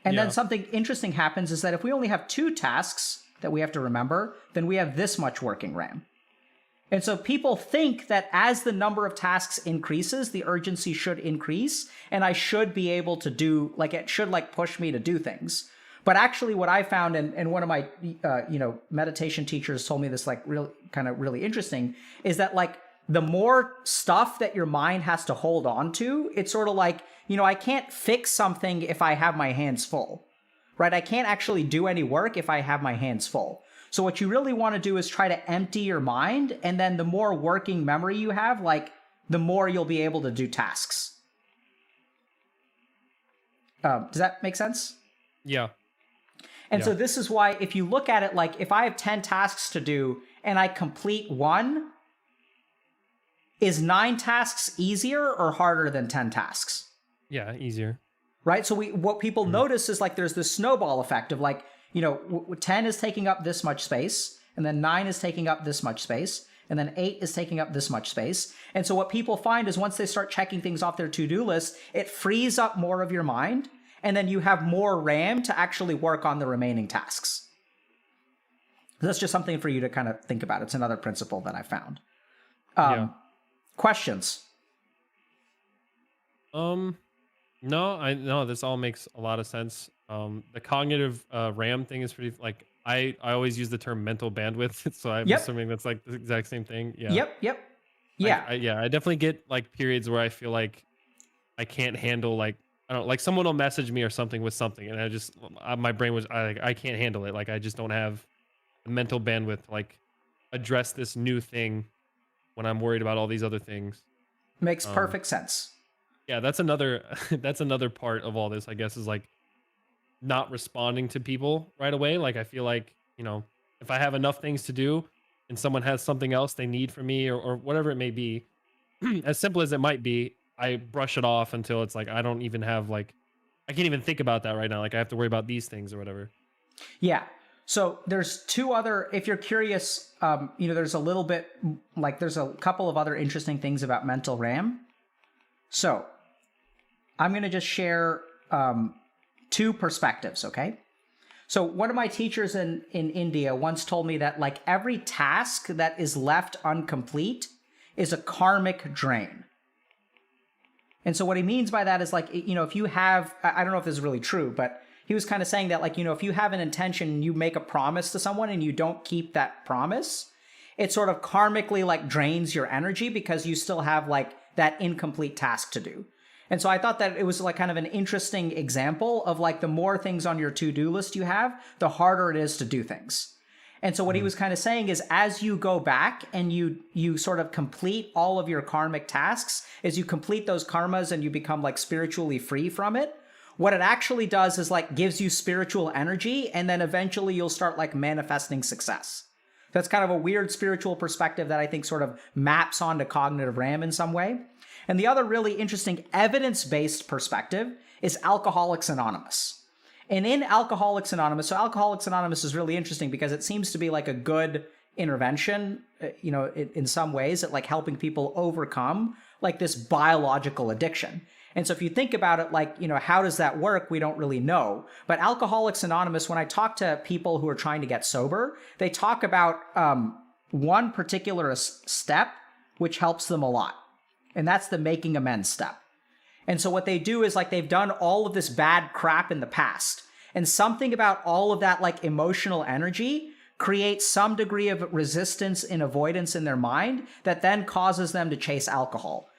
And then something interesting happens is that if we only have 2 tasks that we have to remember, then we have this much working RAM. And so people think that as the number of tasks increases, the urgency should increase, and I should be able to do, like it should like push me to do things. But actually what I found, and one of my meditation teachers told me this like really interesting, is that like the more stuff that your mind has to hold on to, it's sort of like, I can't fix something if I have my hands full. Right? I can't actually do any work if I have my hands full. So what you really want to do is try to empty your mind, and then the more working memory you have, like the more you'll be able to do tasks. Does that make sense? Yeah. And so this is why if you look at it, like if I have 10 tasks to do and I complete 1, is 9 tasks easier or harder than 10 tasks? Yeah, easier. Right? So what people notice is like there's this snowball effect of like, 10 is taking up this much space, and then 9 is taking up this much space, and then 8 is taking up this much space. And so what people find is once they start checking things off their to-do list, it frees up more of your mind, and then you have more RAM to actually work on the remaining tasks. That's just something for you to kind of think about. It's another principle that I found. Questions? No, I no, this all makes a lot of sense. The cognitive RAM thing is pretty like I always use the term mental bandwidth, so I'm Yep. assuming that's like the exact same thing. Yeah. Yep. Yep. Yeah. Yeah, I definitely get like periods where I feel like I can't handle like I don't like someone will message me or something with something and I just my brain was I can't handle it. Like I just don't have the mental bandwidth to like address this new thing when I'm worried about all these other things. Makes Um perfect sense. yeah, that's another that's another part of all this, I guess, is like not responding to people right away. Like I feel like, if I have enough things to do and someone has something else they need from me or whatever it may be, as simple as it might be, I brush it off until it's like I don't even have like I can't even think about that right now. Like I have to worry about these things or whatever. Yeah. So there's two other, if you're curious, there's a little bit, like there's a couple of other interesting things about mental RAM. So I'm going to just share two perspectives, okay? So one of my teachers in India once told me that like every task that is left incomplete is a karmic drain. And so what he means by that is like, if you have, I don't know if this is really true, but he was kind of saying that like, if you have an intention, you make a promise to someone and you don't keep that promise, it sort of karmically like drains your energy because you still have like that incomplete task to do. And so I thought that it was like kind of an interesting example of like the more things on your to-do list you have, the harder it is to do things. And so what he was kind of saying is as you go back and you sort of complete all of your karmic tasks, as you complete those karmas and you become like spiritually free from it, what it actually does is like gives you spiritual energy and then eventually you'll start like manifesting success. That's kind of a weird spiritual perspective that I think sort of maps onto cognitive RAM in some way. And the other really interesting evidence-based perspective is Alcoholics Anonymous. And in Alcoholics Anonymous, so Alcoholics Anonymous is really interesting because it seems to be like a good intervention, in some ways at like helping people overcome like this biological addiction. And so if you think about it, like, how does that work? We don't really know. But Alcoholics Anonymous, when I talk to people who are trying to get sober, they talk about one particular step, which helps them a lot. And that's the making amends step. And so what they do is like they've done all of this bad crap in the past. And something about all of that like emotional energy creates some degree of resistance and avoidance in their mind that then causes them to chase alcohol.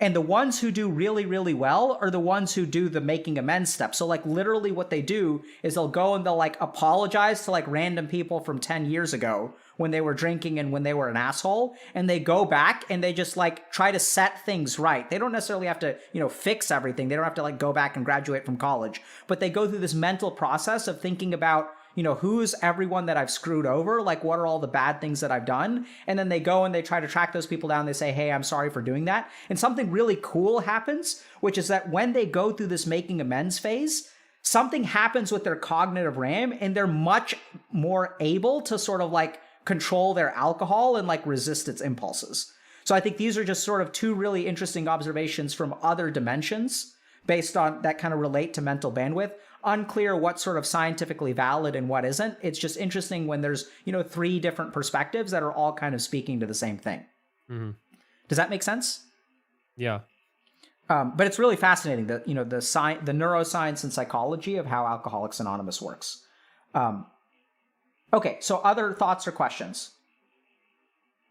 And the ones who do really, really well are the ones who do the making amends step. So like literally what they do is they'll go and they'll like apologize to like random people from 10 years ago when they were drinking and when they were an asshole. And they go back and they just like try to set things right. They don't necessarily have to, fix everything. They don't have to like go back and graduate from college, but they go through this mental process of thinking about, who's everyone that I've screwed over? Like, what are all the bad things that I've done? And then they go and they try to track those people down. They say, hey, I'm sorry for doing that. And something really cool happens, which is that when they go through this making amends phase, something happens with their cognitive RAM and they're much more able to sort of like control their alcohol and like resist its impulses. So I think these are just sort of two really interesting observations from other dimensions based on that kind of relate to mental bandwidth. Unclear what's sort of scientifically valid and what isn't. It's just interesting when there's, three different perspectives that are all kind of speaking to the same thing. Mm-hmm. Does that make sense? Yeah. But it's really fascinating that, the neuroscience and psychology of how Alcoholics Anonymous works. Okay. So other thoughts or questions?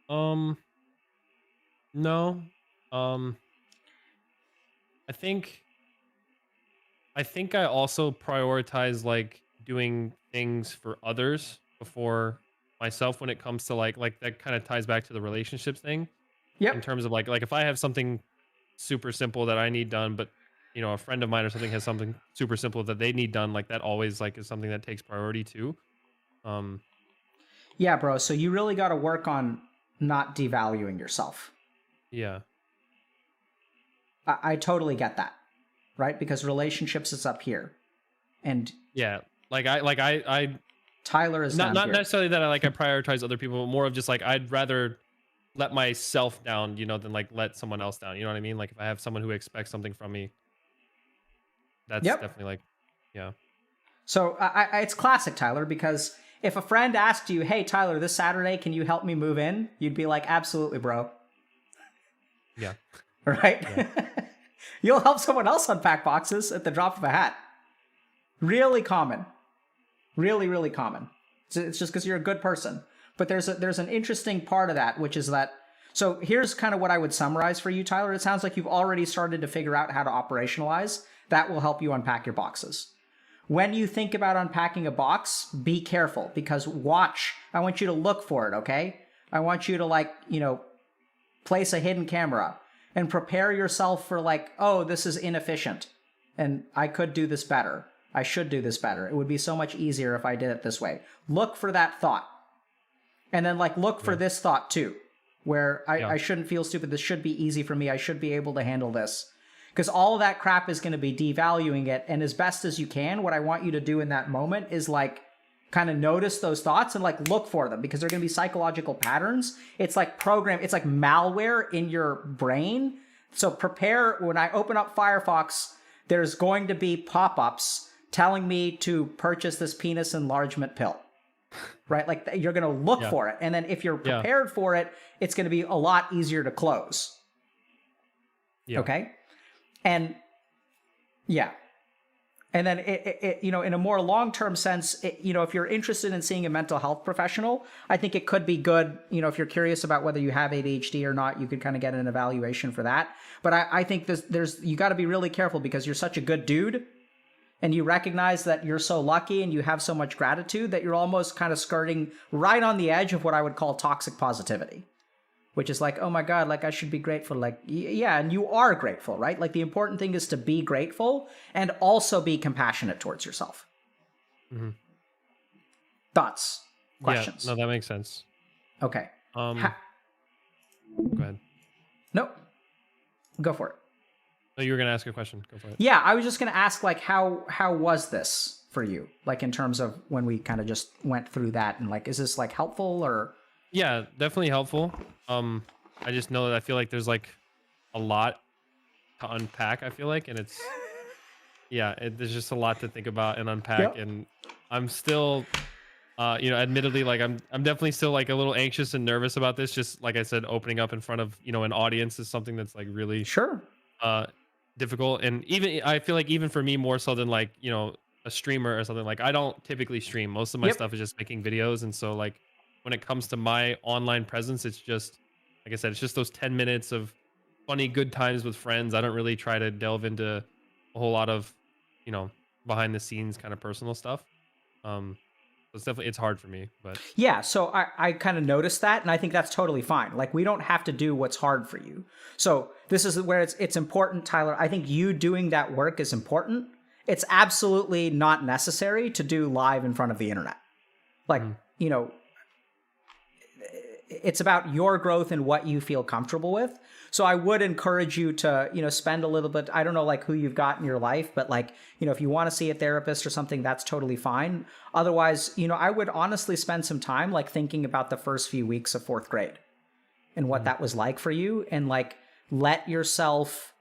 No. I think I also prioritize like doing things for others before myself when it comes to like that kind of ties back to the relationships thing. Yep. In terms of like if I have something super simple that I need done, but a friend of mine or something has something super simple that they need done, like that always like is something that takes priority too. Yeah, bro. So you really got to work on not devaluing yourself. Yeah. I totally get that. Right? Because relationships is up here. And yeah, I Tyler is not here. necessarily that I prioritize other people, but more of just like I'd rather let myself down, than like let someone else down. You know what I mean? Like if I have someone who expects something from me, that's definitely like, yeah. So it's classic, Tyler, because if a friend asked you, hey, Tyler, this Saturday, can you help me move in? You'd be like, absolutely, bro. Yeah. Right? Yeah. You'll help someone else unpack boxes at the drop of a hat. Really common. Really, really common. It's just because you're a good person. But there's an interesting part of that, which is that, so here's kind of what I would summarize for you, Tyler. It sounds like you've already started to figure out how to operationalize. That will help you unpack your boxes. When you think about unpacking a box, be careful, because watch. I want you to look for it, okay? I want you to place a hidden camera and prepare yourself for oh, this is inefficient and I could do this better. I should do this better. It would be so much easier if I did it this way. Look for that thought. And then look for this thought too, where I shouldn't feel stupid. This should be easy for me. I should be able to handle this. Because all of that crap is going to be devaluing it. And as best as you can, what I want you to do in that moment is kind of notice those thoughts and look for them, because they're going to be psychological patterns. It's like malware in your brain. So prepare. When I open up Firefox, there's going to be pop-ups telling me to purchase this penis enlargement pill, right? You're going to look for it. And then if you're prepared for it, it's going to be a lot easier to close. Yeah. Okay. And and then it in a more long-term sense, if you're interested in seeing a mental health professional, I think it could be good. If you're curious about whether you have ADHD or not, you could kind of get an evaluation for that. But I think you got to be really careful, because you're such a good dude, and you recognize that you're so lucky and you have so much gratitude that you're almost kind of skirting right on the edge of what I would call toxic positivity, which is oh my God, I should be grateful. Yeah, and you are grateful, right? The important thing is to be grateful and also be compassionate towards yourself. Mm-hmm. Thoughts? Questions? Yeah, no, that makes sense. Okay. Go ahead. No, go for it. No, you were going to ask a question. Go for it. Yeah, I was just going to ask, how was this for you? In terms of when we kind of just went through that, and is this helpful or... Yeah, definitely helpful. I just know that I feel like there's a lot to unpack, I feel like, and it's there's just a lot to think about and unpack. Yep. And I'm still admittedly I'm definitely still a little anxious and nervous about this. Just like I said, opening up in front of an audience is something that's really difficult. And even I feel even for me, more so than a streamer or something, I don't typically stream. Most of my stuff is just making videos, and so when it comes to my online presence, it's just, like I said, it's just those 10 minutes of funny, good times with friends. I don't really try to delve into a whole lot of, behind the scenes kind of personal stuff. So it's hard for me, but yeah. So I kind of noticed that, and I think that's totally fine. We don't have to do what's hard for you. So this is where it's important, Tyler. I think you doing that work is important. It's absolutely not necessary to do live in front of the internet. It's about your growth and what you feel comfortable with. So I would encourage you to, spend a little bit, I don't know who you've got in your life, but if you want to see a therapist or something, that's totally fine. Otherwise, I would honestly spend some time thinking about the first few weeks of fourth grade and what that was like for you, and let yourself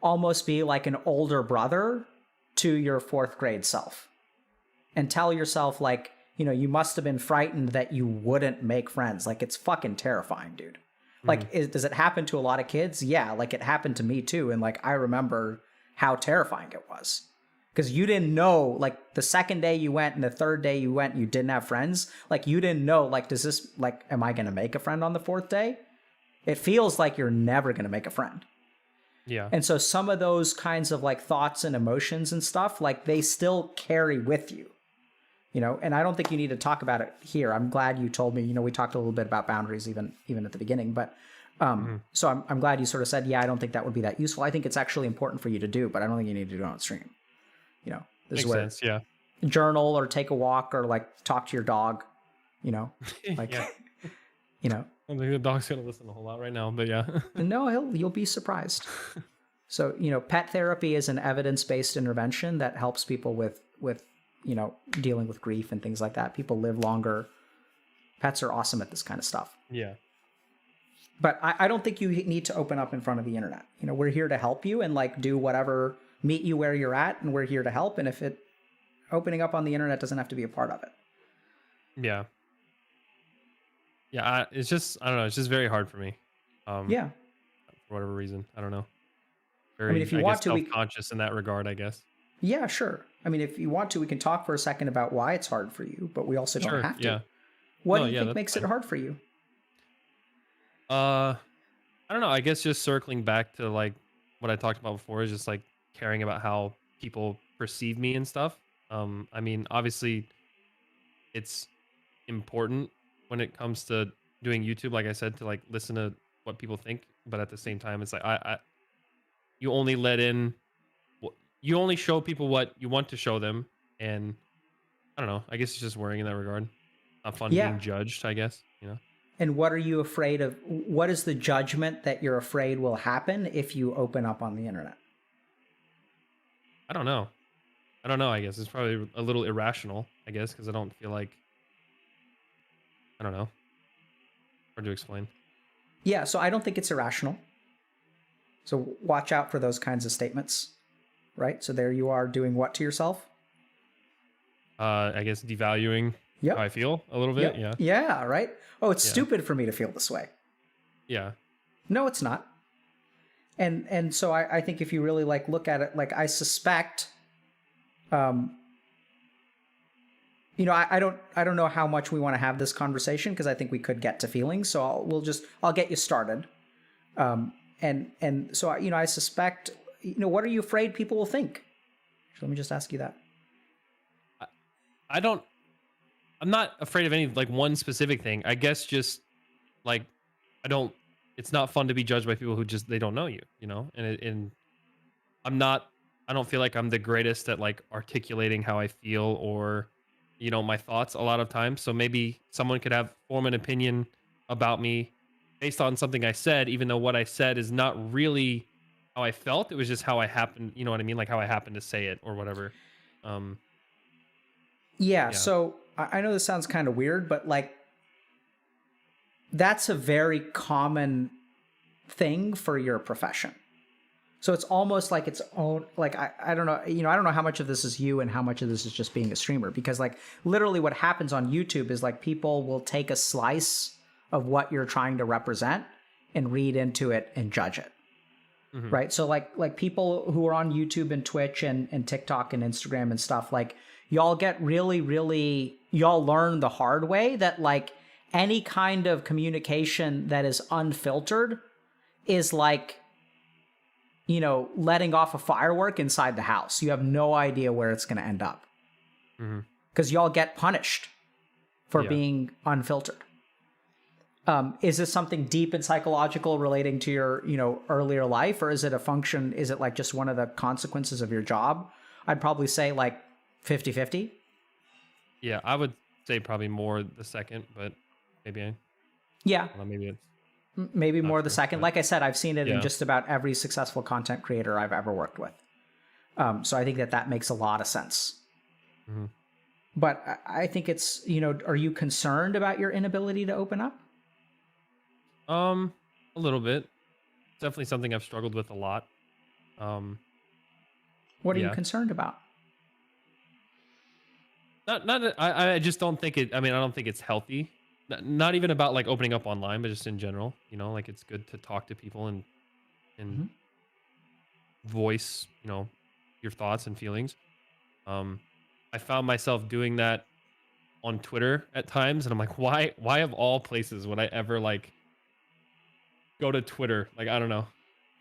almost be an older brother to your fourth grade self, and tell yourself you must have been frightened that you wouldn't make friends. It's fucking terrifying, dude. Does it happen to a lot of kids? Yeah, it happened to me too. And I remember how terrifying it was. Because you didn't know, the second day you went and the third day you went and you didn't have friends. You didn't know, does this, am I going to make a friend on the fourth day? It feels like you're never going to make a friend. Yeah. And so some of those kinds of thoughts and emotions and stuff, they still carry with you. And I don't think you need to talk about it here. I'm glad you told me, we talked a little bit about boundaries even at the beginning, but so I'm glad you sort of said, yeah, I don't think that would be that useful. I think it's actually important for you to do, but I don't think you need to do it on stream. This Makes is where sense, yeah. Journal or take a walk or talk to your dog, yeah. I don't think the dog's going to listen a whole lot right now, but yeah. No, you'll be surprised. So, pet therapy is an evidence-based intervention that helps people with dealing with grief and things like that. People live longer. Pets are awesome at this kind of stuff. Yeah. But I don't think you need to open up in front of the internet. We're here to help you and do whatever, meet you where you're at, and we're here to help. And if opening up on the internet doesn't have to be a part of it. Yeah. Yeah. It's just, I don't know. It's just very hard for me. For whatever reason. I don't know. I mean, very, if you I want guess, to, self-conscious in that regard, I guess. yeah, sure. I mean, if you want to, we can talk for a second about why it's hard for you, but we also don't Sure. have to. Yeah. What No, do you yeah, think that's makes it fine. hard for you? Uh, I don't know. I guess just circling back to like what I talked about before is just like caring about how people perceive me and stuff. I mean, obviously it's important when it comes to doing YouTube, like I said, to like listen to what people think, but at the same time, it's like you only let in, you only show people what you want to show them, and I don't know. I guess it's just worrying in that regard. Not fun Yeah. being judged, I guess. You know. And what are you afraid of? What is the judgment that you're afraid will happen if you open up on the internet? I don't know. I don't know. I guess it's probably a little irrational. I guess because I don't feel like, I don't know. Hard to explain. Yeah, so I don't think it's irrational. So watch out for those kinds of statements, right? So there you are doing what to yourself? I guess devaluing Yep. how I feel a little bit. Yeah. Yeah, right? Oh, it's Yeah. stupid for me to feel this way. Yeah. No, it's not. And so I think if you really like look at it, like I suspect, I don't know how much we want to have this conversation because I think we could get to feelings. So I'll get you started. And so I suspect, what are you afraid people will think? So let me just ask you that. I'm not afraid of any like one specific thing. I guess just like it's not fun to be judged by people who just they don't know you, and I don't feel like I'm the greatest at like articulating how I feel or my thoughts a lot of times. So maybe someone could form an opinion about me based on something I said, even though what I said is not really how I felt. It was just how I happened, you know what I mean? Like how I happened to say it or whatever. Yeah. So I know this sounds kind of weird, but like that's a very common thing for your profession. So it's almost like its own, like, I don't know, I don't know how much of this is you and how much of this is just being a streamer, because like literally what happens on YouTube is like people will take a slice of what you're trying to represent and read into it and judge it. Mm-hmm. Right. So like people who are on YouTube and Twitch and TikTok and Instagram and stuff, like y'all get really, y'all learn the hard way that like any kind of communication that is unfiltered is like, letting off a firework inside the house. You have no idea where it's going to end up because y'all get punished for being unfiltered. Is this something deep and psychological relating to your, earlier life, or is it a function? Is it like just one of the consequences of your job? I'd probably say like 50-50. Yeah, I would say probably more the second, but maybe maybe it's maybe more the second. Like I said, I've seen it in Yeah. just about every successful content creator I've ever worked with. So I think that makes a lot of sense. Mhm. But I think it's, are you concerned about your inability to open up? A little bit. Definitely something I've struggled with a lot. What are you Yeah. concerned about? I just don't think it. I mean, I don't think it's healthy. Not even about like opening up online, but just in general. Like it's good to talk to people and voice, your thoughts and feelings. I found myself doing that on Twitter at times, and I'm like, why of all places would I ever like go to Twitter? Like, I don't know.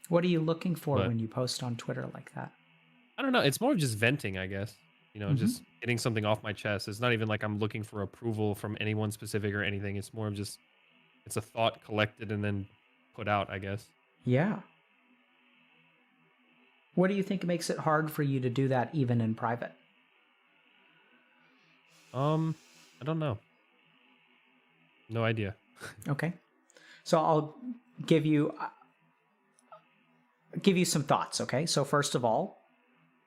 What are you looking for But- when you post on Twitter like that? I don't know. It's more of just venting, I guess. Just getting something off my chest. It's not even like I'm looking for approval from anyone specific or anything. It's more of just, it's a thought collected and then put out, I guess. Yeah. What do you think makes it hard for you to do that even in private? I don't know. No idea. Okay. So I'll give you some thoughts, okay? So first of all,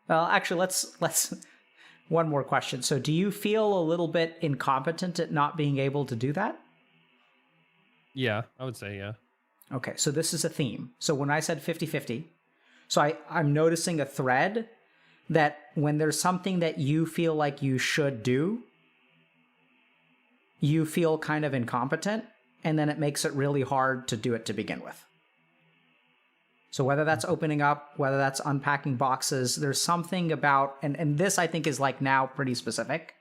actually let's one more question. So do you feel a little bit incompetent at not being able to do that? Yeah, I would say, yeah. Okay, so this is a theme. So when I said 50-50, so I'm noticing a thread that when there's something that you feel like you should do, you feel kind of incompetent, and then it makes it really hard to do it to begin with. So whether that's opening up, whether that's unpacking boxes, there's something about, and this I think is like now pretty specific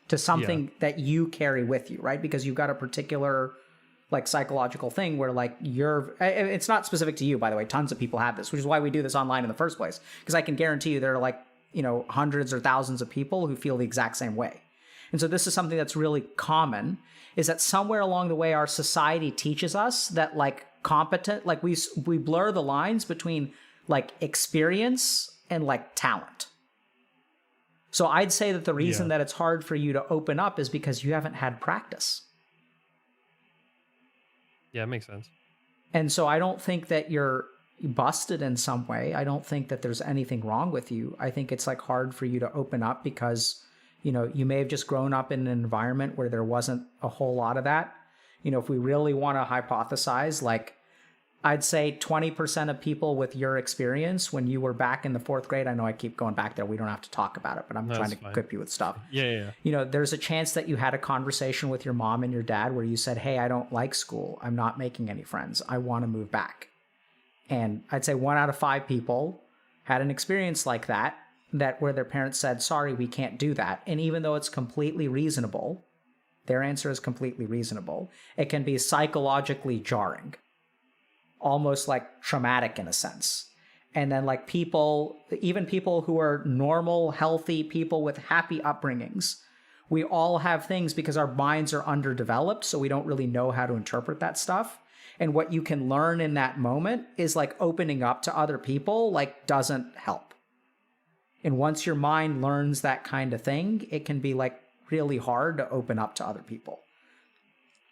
to something that you carry with you, right? Because you've got a particular like psychological thing where like it's not specific to you, by the way. Tons of people have this, which is why we do this online in the first place. Because I can guarantee you there are like, hundreds or thousands of people who feel the exact same way. And so this is something that's really common, is that somewhere along the way, our society teaches us that like competent, like we blur the lines between like experience and like talent. So I'd say that the reason that it's hard for you to open up is because you haven't had practice. Yeah, it makes sense. And so I don't think that you're busted in some way. I don't think that there's anything wrong with you. I think it's like hard for you to open up because, you may have just grown up in an environment where there wasn't a whole lot of that. If we really want to hypothesize, like I'd say 20% of people with your experience when you were back in the 4th grade, I know I keep going back there. We don't have to talk about it, but I'm trying to equip you with stuff. Yeah. There's a chance that you had a conversation with your mom and your dad where you said, hey, I don't like school. I'm not making any friends. I want to move back. And I'd say 1 out of 5 people had an experience like that where their parents said, sorry, we can't do that. And even though it's completely reasonable, their answer is completely reasonable, it can be psychologically jarring. Almost like traumatic in a sense. And then like even people who are normal, healthy people with happy upbringings, we all have things because our minds are underdeveloped, so we don't really know how to interpret that stuff. And what you can learn in that moment is like opening up to other people like doesn't help. And once your mind learns that kind of thing, it can be like really hard to open up to other people.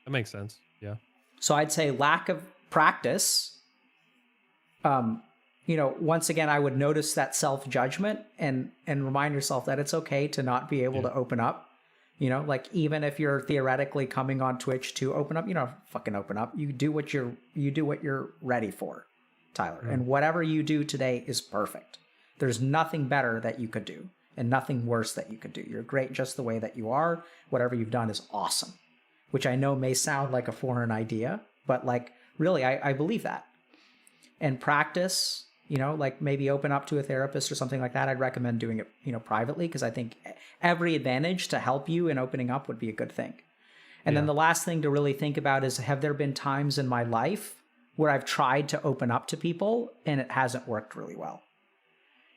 That makes sense. Yeah. So I'd say lack of practice, once again, I would notice that self-judgment and remind yourself that it's okay to not be able to open up. Like even if you're theoretically coming on Twitch to open up, fucking open up. You do what you're ready for, Tyler. And whatever you do today is perfect. There's nothing better that you could do and nothing worse that you could do. You're great just the way that you are. Whatever you've done is awesome, which I know may sound like a foreign idea, but like, really, I believe that. And practice, like maybe open up to a therapist or something like that. I'd recommend doing it, privately, because I think every advantage to help you in opening up would be a good thing. And then the last thing to really think about is, have there been times in my life where I've tried to open up to people and it hasn't worked really well?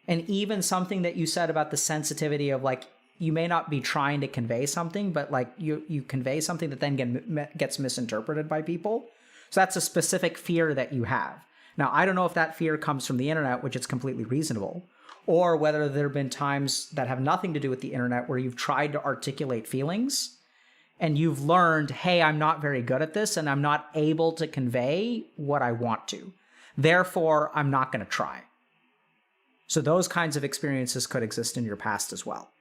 And even something that you said about the sensitivity of like, you may not be trying to convey something, but like you convey something that then gets misinterpreted by people. So that's a specific fear that you have. Now, I don't know if that fear comes from the internet, which is completely reasonable, or whether there have been times that have nothing to do with the internet where you've tried to articulate feelings and you've learned, hey, I'm not very good at this and I'm not able to convey what I want to. Therefore, I'm not going to try. So those kinds of experiences could exist in your past as well.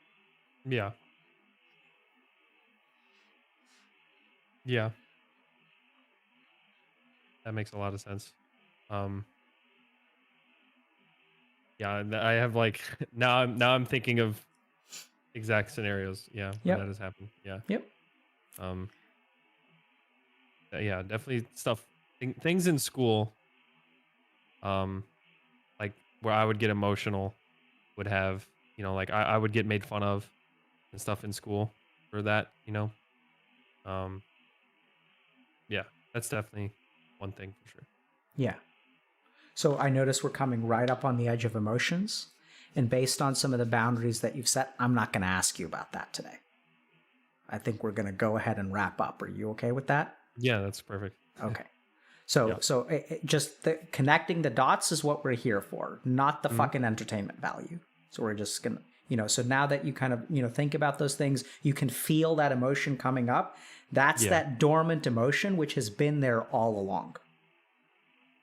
Yeah. Yeah. That makes a lot of sense. Yeah, I have like now I'm thinking of exact scenarios. Yeah, when that has happened. Yeah. Yep. Yeah, definitely things in school. Like where I would get emotional, would have like I would get made fun of and stuff in school for that. Yeah, that's definitely one thing for sure. Yeah. So I notice we're coming right up on the edge of emotions. And based on some of the boundaries that you've set, I'm not going to ask you about that today. I think we're going to go ahead and wrap up. Are you okay with that? Yeah, that's perfect. Okay. So just connecting the dots is what we're here for, not the fucking entertainment value. So we're just going to, so now that you kind of, think about those things, you can feel that emotion coming up. That's that dormant emotion, which has been there all along.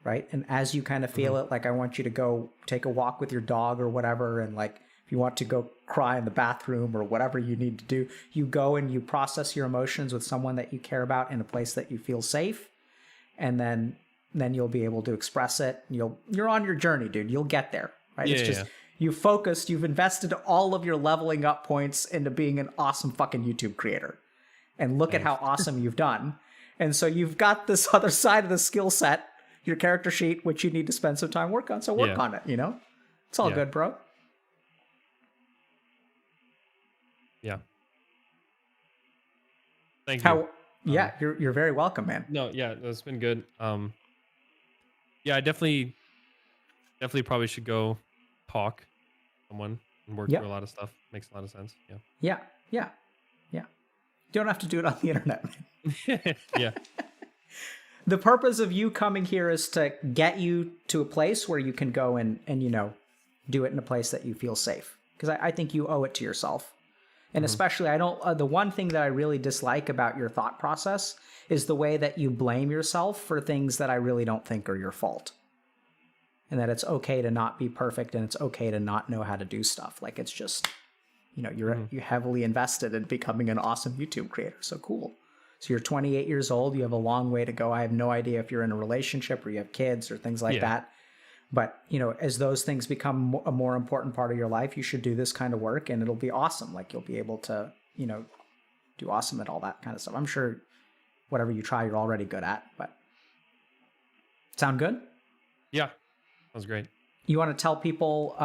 Right. And as you kind of feel it, like I want you to go take a walk with your dog or whatever. And like, if you want to go cry in the bathroom or whatever you need to do, you go and you process your emotions with someone that you care about in a place that you feel safe. And then you'll be able to express it. You're on your journey, dude. You'll get there. Right. It's just you've invested all of your leveling up points into being an awesome fucking YouTube creator. And look at how awesome you've done. And so you've got this other side of the skill set. your character sheet, which you need to spend some time work on. So work on it, you know? It's all good, bro. Yeah. Thank you. Yeah, you're very welcome, man. No, yeah, it's been good. Yeah, I definitely probably should go talk to someone and work through a lot of stuff. Makes a lot of sense. Yeah. You don't have to do it on the internet, man. Yeah. The purpose of you coming here is to get you to a place where you can go and you know, do it in a place that you feel safe. Because I think you owe it to yourself. And especially, the one thing that I really dislike about your thought process is the way that you blame yourself for things that I really don't think are your fault. And that it's okay to not be perfect and it's okay to not know how to do stuff. Like, it's just, you know, you're heavily invested in becoming an awesome YouTube creator. So cool. So you're 28 years old. You have a long way to go. I have no idea if you're in a relationship or you have kids or things like that. But, you know, as those things become a more important part of your life, you should do this kind of work and it'll be awesome. Like, you'll be able to, you know, do awesome at all that kind of stuff. I'm sure whatever you try, you're already good at, but sound good? Yeah. That was great. You want to tell people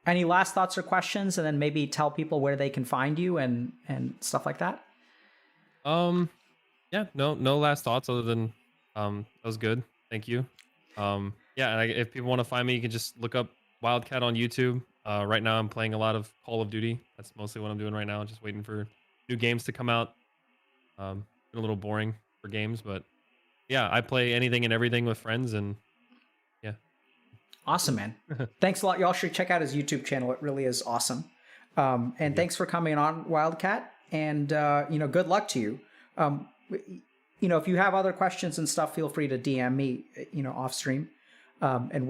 any last thoughts or questions, and then maybe tell people where they can find you and stuff like that? Yeah, no last thoughts other than that was good. Thank you. Yeah, and if people want to find me, you can just look up WILDCAT on YouTube. Right now I'm playing a lot of Call of Duty. That's mostly what I'm doing right now, just waiting for new games to come out. Been a little boring for games, but yeah, I play anything and everything with friends, and yeah. Awesome, man. Thanks a lot. Y'all should check out his YouTube channel. It really is awesome. And thanks for coming on, WILDCAT. And, you know, good luck to you. You know, if you have other questions and stuff, feel free to DM me, you know, off stream. And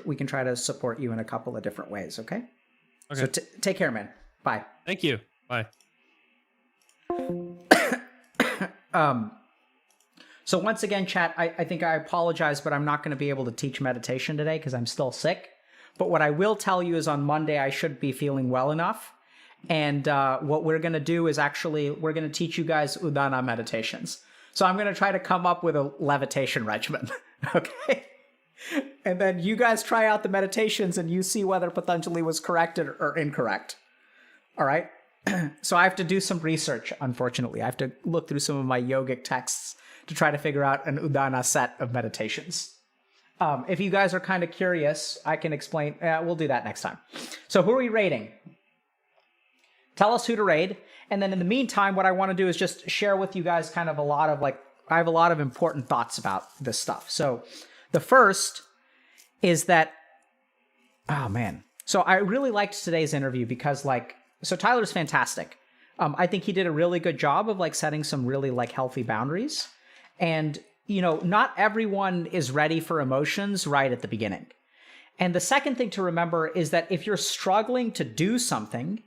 we can try to support you in a couple of different ways. Okay. So take care, man. Bye. Thank you. Bye. So once again, chat, I think I apologize, but I'm not going to be able to teach meditation today because I'm still sick. But what I will tell you is on Monday, I should be feeling well enough. And what we're going to do is we're going to teach you guys Udana meditations. So I'm going to try to come up with a levitation regimen. Okay. And then you guys try out the meditations and you see whether Patanjali was correct or incorrect. All right. So I have to do some research, unfortunately. I have to look through some of my yogic texts to try to figure out an Udana set of meditations. If you guys are kind of curious, I can explain. We'll do that next time. So who are we raiding? Tell us who to raid. And then in the meantime, what I want to do is just share with you guys kind of I have a lot of important thoughts about this stuff. So the first is that, oh man. So I really liked today's interview because so Tyler's fantastic. I think he did a really good job of setting some really healthy boundaries. And, you know, not everyone is ready for emotions right at the beginning. And the second thing to remember is that if you're struggling to do something,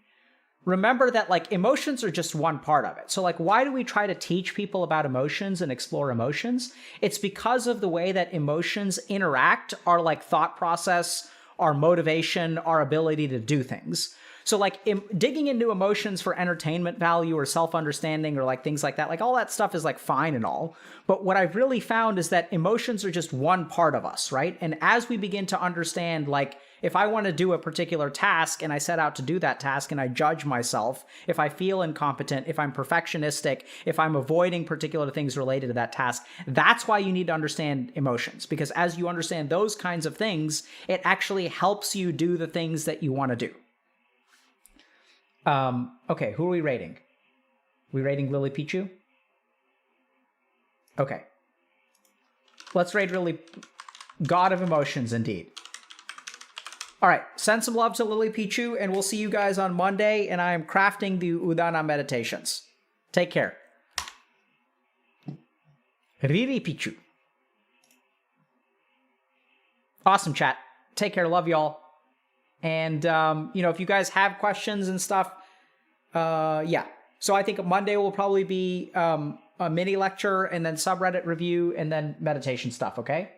remember that emotions are just one part of it. So why do we try to teach people about emotions and explore emotions? It's because of the way that emotions interact our thought process, our motivation, our ability to do things. So digging into emotions for entertainment value or self-understanding or things like that, all that stuff is fine and all. But what I've really found is that emotions are just one part of us, right? And as we begin to understand, if I want to do a particular task and I set out to do that task and I judge myself, if I feel incompetent, if I'm perfectionistic, if I'm avoiding particular things related to that task, that's why you need to understand emotions. Because as you understand those kinds of things, it actually helps you do the things that you want to do. Okay, who are we rating? We rating Lily Pichu? Okay. Let's raid God of Emotions, indeed. All right, send some love to Lily Pichu, and we'll see you guys on Monday, and I am crafting the Udana meditations. Take care. Riri Pichu. Awesome, chat. Take care. Love y'all. And, you know, if you guys have questions and stuff, yeah. So I think Monday will probably be a mini lecture and then subreddit review and then meditation stuff, okay?